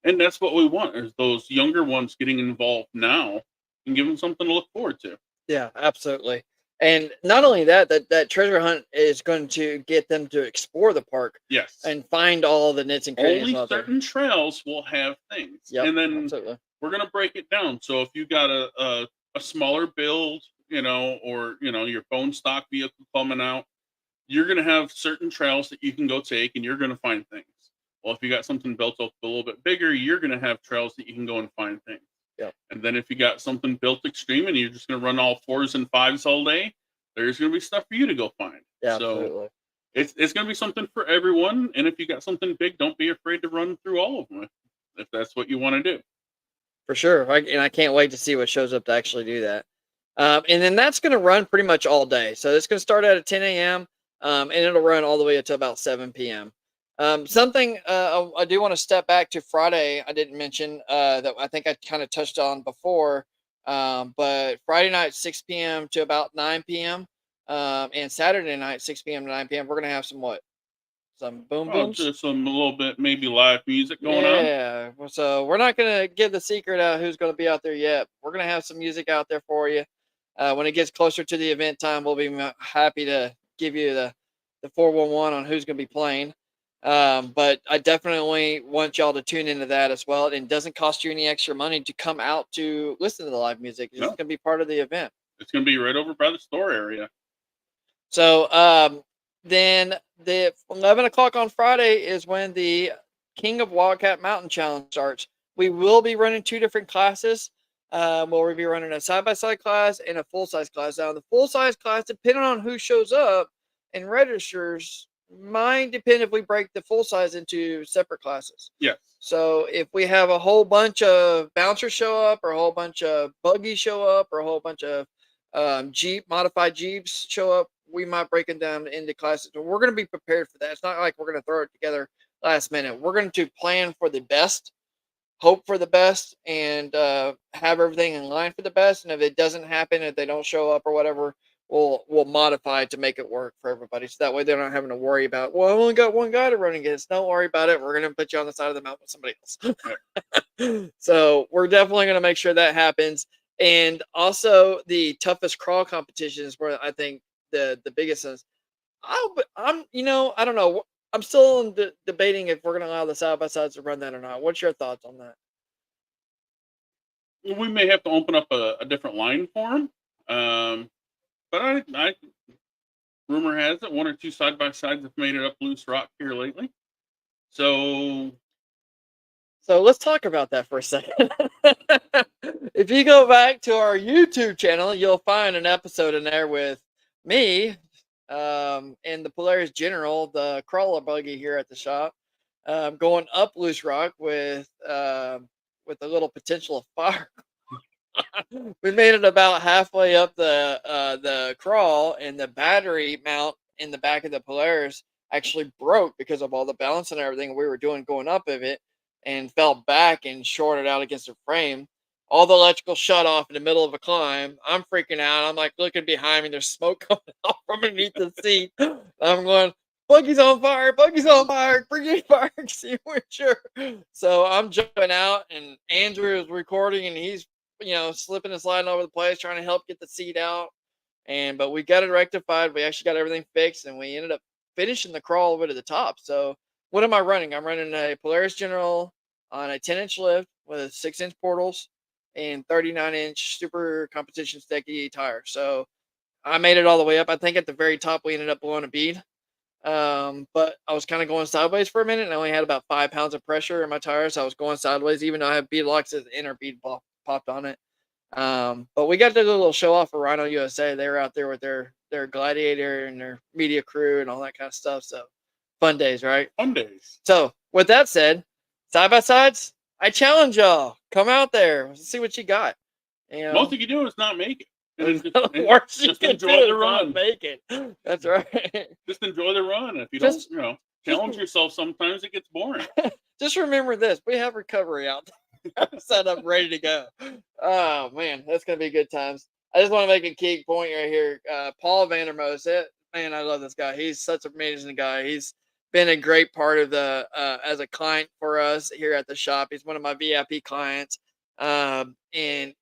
And that's what we want, is those younger ones getting involved now and give them something to look forward to. Yeah, absolutely. And not only that, that treasure hunt is going to get them to explore the park Yes. and find all the nits and crannies Only out there. certain trails will have things. Yep, And then absolutely. we're going to break it down. So if you got a smaller build, or, your bone stock vehicle coming out, you're going to have certain trails that you can go take and you're going to find things. Well, if you got something built up a little bit bigger, you're going to have trails that you can go and find things. Yep. And then if you got something built extreme and you're just going to run all 4s and 5s all day, there's going to be stuff for you to go find. Yeah, so absolutely. it's going to be something for everyone. And if you got something big, don't be afraid to run through all of them if that's what you want to do. For sure. And I can't wait to see what shows up to actually do that. And then that's going to run pretty much all day. So it's going to start at 10 a.m. And it'll run all the way until about 7 p.m. Something I do want to step back to Friday. I didn't mention that I think I kind of touched on before. But Friday night, 6 p.m. to about 9 p.m. And Saturday night, 6 p.m. to 9 p.m. We're going to have some boom booms. Just some a little bit, maybe live music going on. Yeah. So we're not going to give the secret out who's going to be out there yet. We're going to have some music out there for you. When it gets closer to the event time, we'll be happy to give you the 411 on who's going to be playing. But I definitely want y'all to tune into that as well. And it doesn't cost you any extra money to come out to listen to the live music. It's going to be part of the event. It's going to be right over by the store area. So then the 11 o'clock on Friday is when the King of Wildcat Mountain Challenge starts. We will be running 2 different classes. We'll be running a side-by-side class and a full-size class. Now, the full-size class, depending on who shows up and registers, might depend if we break the full-size into separate classes. Yes. So if we have a whole bunch of bouncers show up, or a whole bunch of buggies show up, or a whole bunch of modified Jeeps show up, we might break them down into classes. But we're going to be prepared for that. It's not like we're going to throw it together last minute. We're going to plan for the best, hope for the best, and have everything in line for the best. And if it doesn't happen, if they don't show up or whatever, we'll modify it to make it work for everybody. So that way they're not having to worry about, well, I only got one guy to run against. Don't worry about it. We're going to put you on the side of the mountain with somebody else. So we're definitely going to make sure that happens. And also the toughest crawl competition is where I think the biggest is. I don't know. I'm still debating if we're going to allow the side-by-sides to run that or not. What's your thoughts on that? We may have to open up a different line for them. But I rumor has it 1 or 2 side-by-sides have made it up Loose Rock here lately. So let's talk about that for a second. If you go back to our YouTube channel, you'll find an episode in there with me and the Polaris General, the crawler buggy here at the shop, going up Loose Rock with a little potential of fire. We made it about halfway up the crawl, and the battery mount in the back of the Polaris actually broke because of all the balance and everything we were doing going up of it, and fell back and shorted out against the frame. All the electrical shut off in the middle of a climb. I'm freaking out. I'm like looking behind me. There's smoke coming off from underneath the seat. I'm going, buggy's on fire. Buggy's on fire. Bring fire extinguisher. So I'm jumping out, and Andrew is recording, and he's slipping and sliding over the place, trying to help get the seat out. But we got it rectified. We actually got everything fixed, and we ended up finishing the crawl over to the top. So what am I running? I'm running a Polaris General on a 10-inch lift with 6-inch portals and 39-inch super competition sticky tire. So I made it all the way up. I think at the very top we ended up blowing a bead. But I was kind of going sideways for a minute, and I only had about 5 pounds of pressure in my tires. So I was going sideways, even though I have bead locks. The inner bead popped on it. But we got to do a little show off for Rhino USA. They were out there with their Gladiator and their media crew and all that kind of stuff. So fun days, right? Fun days. So with that said, side-by-sides, I challenge y'all. Come out there. Let's see what you got. Most you can do is not make it. And just enjoy the run. Make it. That's right. Just enjoy the run. If you don't, challenge yourself, sometimes it gets boring. Just remember this. We have recovery out there set up, ready to go. Oh, man. That's going to be good times. I just want to make a key point right here. Paul Vandermoos, man, I love this guy. He's such an amazing guy. He's been a great part of the as a client for us here at the shop. He's one of my VIP clients, and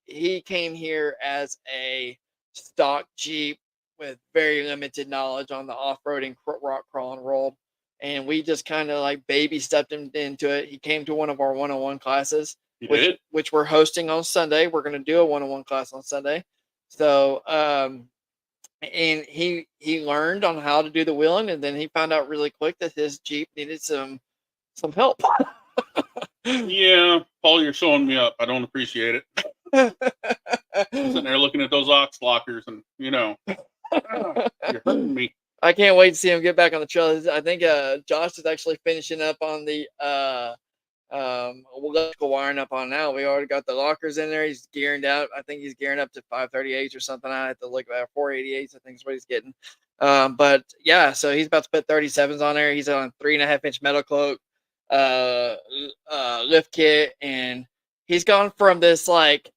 he came here as a stock Jeep with very limited knowledge on the off-roading rock crawling world, and we just kind of like baby stepped him into it. He came to one of our one-on-one classes, You did? which we're hosting on Sunday. We're going to do a one-on-one class on Sunday. So, and he learned on how to do the wheeling, and then he found out really quick that his Jeep needed some help. Yeah, Paul, you're showing me up. I don't appreciate it. I'm sitting there looking at those ox lockers, and you're hurting me. I can't wait to see him get back on the trail. I think Josh is actually finishing up on the electrical wiring up on now. We already got the lockers in there. He's gearing out. I think he's gearing up to 538s or something. I have to look at 488s. I think is what he's getting. But yeah, so he's about to put 37s on there. He's on 3.5-inch metal cloak lift kit, and he's gone from this like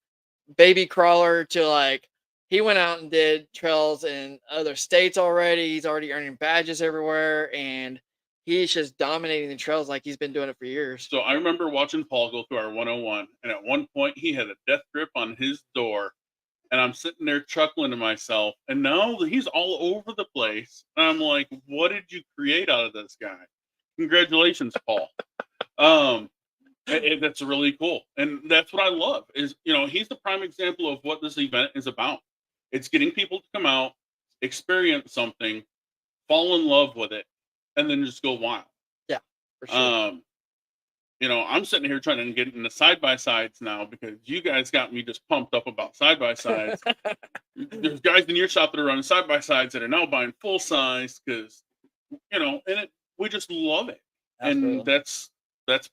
baby crawler to like he went out and did trails in other states already. He's already earning badges everywhere, and he's just dominating the trails like he's been doing it for years. So I remember watching Paul go through our 101, and at one point he had a death grip on his door, and I'm sitting there chuckling to myself, and now he's all over the place. And I'm like, what did you create out of this guy? Congratulations, Paul. That's really cool. And that's what I love is, he's the prime example of what this event is about. It's getting people to come out, experience something, fall in love with it, and then just go wild. Yeah, for sure. I'm sitting here trying to get into side-by-sides now because you guys got me just pumped up about side-by-sides. There's guys in your shop that are running side-by-sides that are now buying full size because, we just love it. Absolutely. And that's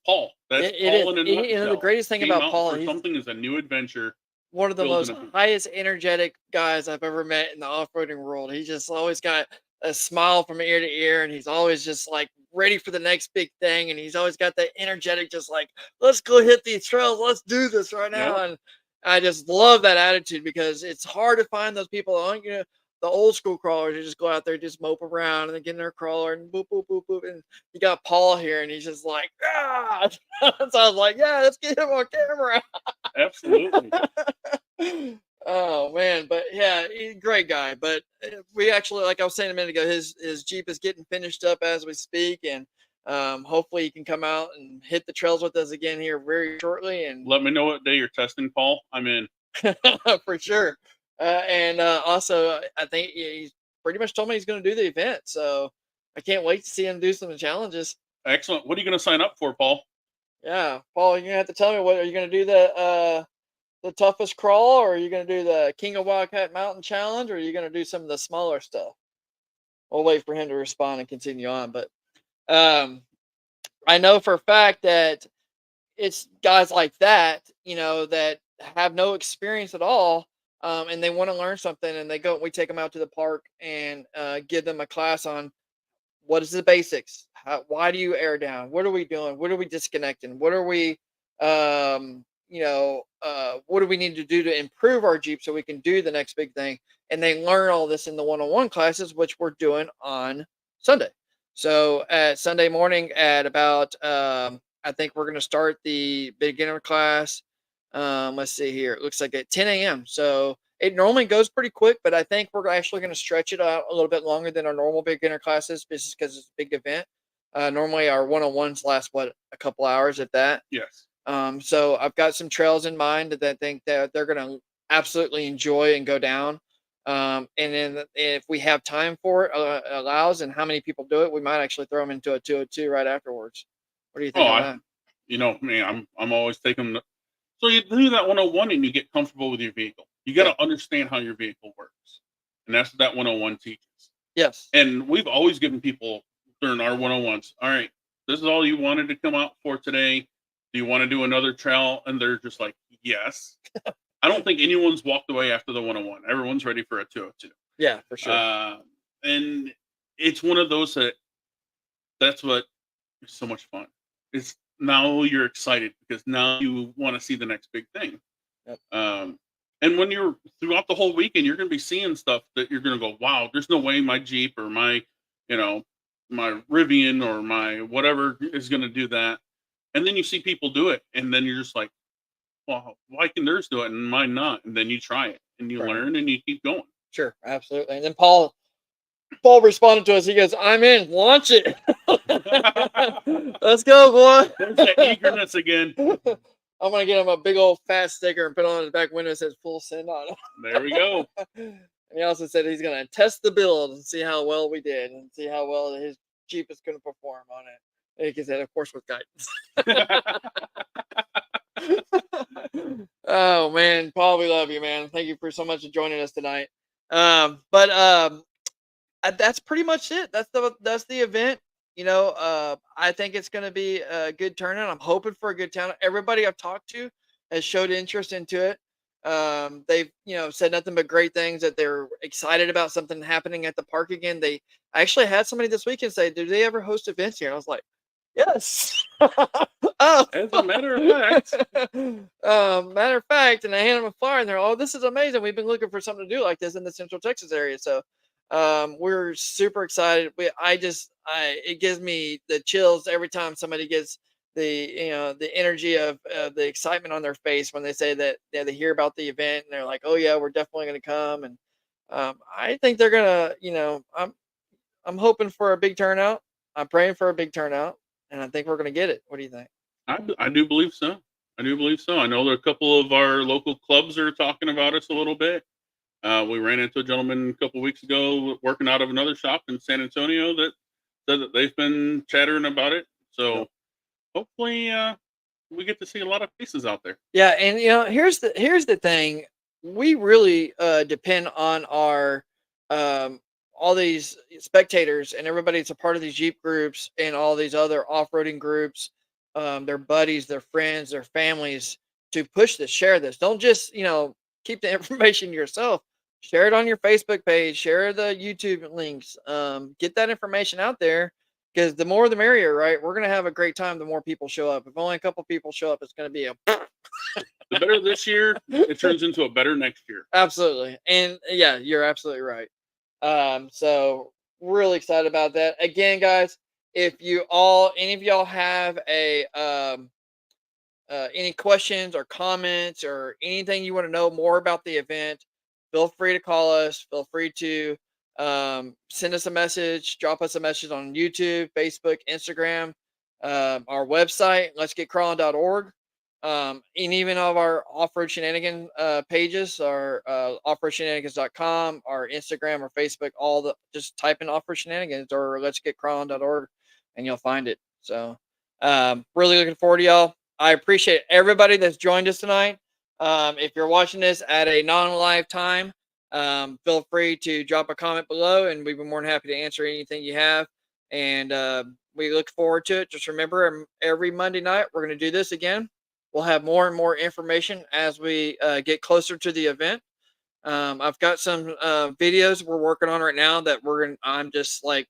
Paul. That's Paul in a nutshell. The greatest thing about Paul is something is a new adventure. One of the most highest energetic guys I've ever met in the off-roading world. He's just always got a smile from ear to ear, and he's always just like ready for the next big thing. And he's always got that energetic, just like, let's go hit these trails. Let's do this right now. Yeah. And I just love that attitude because it's hard to find those people on, the old school crawlers who just go out there, just mope around and then get in their crawler and boop, boop, boop, boop. And you got Paul here and he's just like, ah. So I was like, yeah, let's get him on camera. Absolutely. Oh man, but yeah, he's a great guy. But we actually, like I was saying a minute ago, his Jeep is getting finished up as we speak, and hopefully he can come out and hit the trails with us again here very shortly. And let me know what day you're testing, Paul. I'm in. For sure. And also, I think he's pretty much told me he's going to do the event, so I can't wait to see him do some challenges. Excellent. What are you going to sign up for, Paul? Yeah, Paul, you're going to have to tell me, what are you going to do, the toughest crawl, or are you going to do the King of Wildcat Mountain Challenge, or are you going to do some of the smaller stuff? We'll wait for him to respond and continue on. But I know for a fact that it's guys like that, that have no experience at all, and they want to learn something, and we take them out to the park and give them a class on what is the basics. Why do you air down? What are we doing? What are we disconnecting? What are we, what do we need to do to improve our Jeep so we can do the next big thing? And they learn all this in the one-on-one classes, which we're doing on Sunday. So at Sunday morning at about, I think we're going to start the beginner class. Let's see here. It looks like at 10 a.m. So it normally goes pretty quick, but I think we're actually going to stretch it out a little bit longer than our normal beginner classes, just because it's a big event. Normally our one-on-ones last, a couple hours at that. Yes. So I've got some trails in mind that I think that they're going to absolutely enjoy and go down. And then if we have time for it, allows, and how many people do it, we might actually throw them into a 202 right afterwards. What do you think of that? I'm always taking the. So you do that 101 and you get comfortable with your vehicle. You got to understand how your vehicle works. And that's what that 101 teaches. Yes. And we've always given people during our 101s, all right, this is all you wanted to come out for today. Do you want to do another trail? And they're just like, yes. I don't think anyone's walked away after the 101. Everyone's ready for a 202. Yeah, for sure. And it's one of those that's what is so much fun. It's now you're excited because now you want to see the next big thing. Yep. And when you're throughout the whole weekend, you're going to be seeing stuff that you're going to go, wow, there's no way my Jeep or my, you know, my Rivian or my whatever is going to do that. And then you see people do it. And then you're just like, well, why can theirs do it and mine not? And then you try it and you Right. learn and you keep going. Sure, absolutely. And then Paul responded to us. He goes, "I'm in. Launch it. Let's go, boy." There's that eagerness again. I'm gonna get him a big old fat sticker and put it on his back window that says "full send" on it. There we go. And he also said he's gonna test the build and see how well we did and see how well his Jeep is gonna perform on it. And he said, of course, with guidance. Oh man, Paul, we love you, man. Thank you for so much for joining us tonight. That's pretty much it. That's the event. You know, I think it's going to be a good turnout. I'm hoping for a good turnout. Everybody I've talked to has showed interest into it. They've, said nothing but great things, that they're excited about something happening at the park again. They actually had somebody this weekend say, "Do they ever host events here?" And I was like, "Yes." Oh. As a matter of fact. Matter of fact, and I handed them a flyer, and they're, "Oh, this is amazing. We've been looking for something to do like this in the Central Texas area." So we're super excited. It gives me the chills every time somebody gets the energy of the excitement on their face when they say that they hear about the event and they're like, "Oh yeah, we're definitely going to come." And I think they're gonna, I'm hoping for a big turnout. I'm praying for a big turnout, and I think we're gonna get it. What do you think? I do believe so. I do believe so. I know that a couple of our local clubs are talking about us a little bit. We ran into a gentleman a couple of weeks ago working out of another shop in San Antonio that said that they've been chattering about it. So hopefully we get to see a lot of faces out there. Yeah, and here's the thing. We really depend on our all these spectators and everybody that's a part of these Jeep groups and all these other off-roading groups, their buddies, their friends, their families, to push this, share this. Don't just, keep the information to yourself. Share it on your Facebook page, share the YouTube links, get that information out there, because the more the merrier, right? We're going to have a great time the more people show up. If only a couple people show up, it's going to be a the better this year, it turns into a better next year. Absolutely. And yeah, you're absolutely right. So really excited about that. Again, guys, if any of y'all have any questions or comments or anything you want to know more about the event, feel free to call us. Feel free to send us a message, drop us a message on YouTube, Facebook, Instagram, our website, letsgetcrawling.org. And even of our off-road shenanigan pages, our offroadshenanigans.com, our Instagram or Facebook, just type in off-road shenanigans or letsgetcrawling.org and you'll find it. So really looking forward to y'all. I appreciate everybody that's joined us tonight. If you're watching this at a non-live time, feel free to drop a comment below and we'd be more than happy to answer anything you have. And we look forward to it. Just remember, every Monday night, we're going to do this again. We'll have more and more information as we get closer to the event. I've got some videos we're working on right now that I'm just like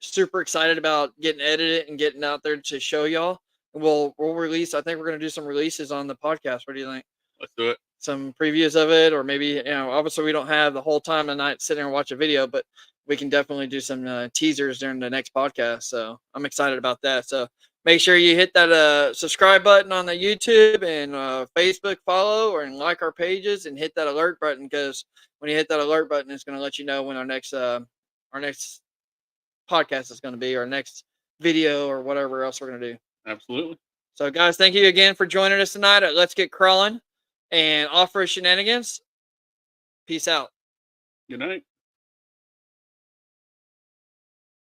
super excited about getting edited and getting out there to show y'all. We'll release. I think we're going to do some releases on the podcast. What do you think? Let's do it. Some previews of it, or maybe, obviously we don't have the whole time of night sitting and watch a video, but we can definitely do some teasers during the next podcast. So I'm excited about that. So make sure you hit that subscribe button on the YouTube and Facebook follow and like our pages and hit that alert button, because when you hit that alert button, it's going to let you know when our next podcast is going to be, our next video or whatever else we're going to do. Absolutely. So guys, thank you again for joining us tonight at Let's Get Crawling and Off-Road Shenanigans. Peace out. Good night.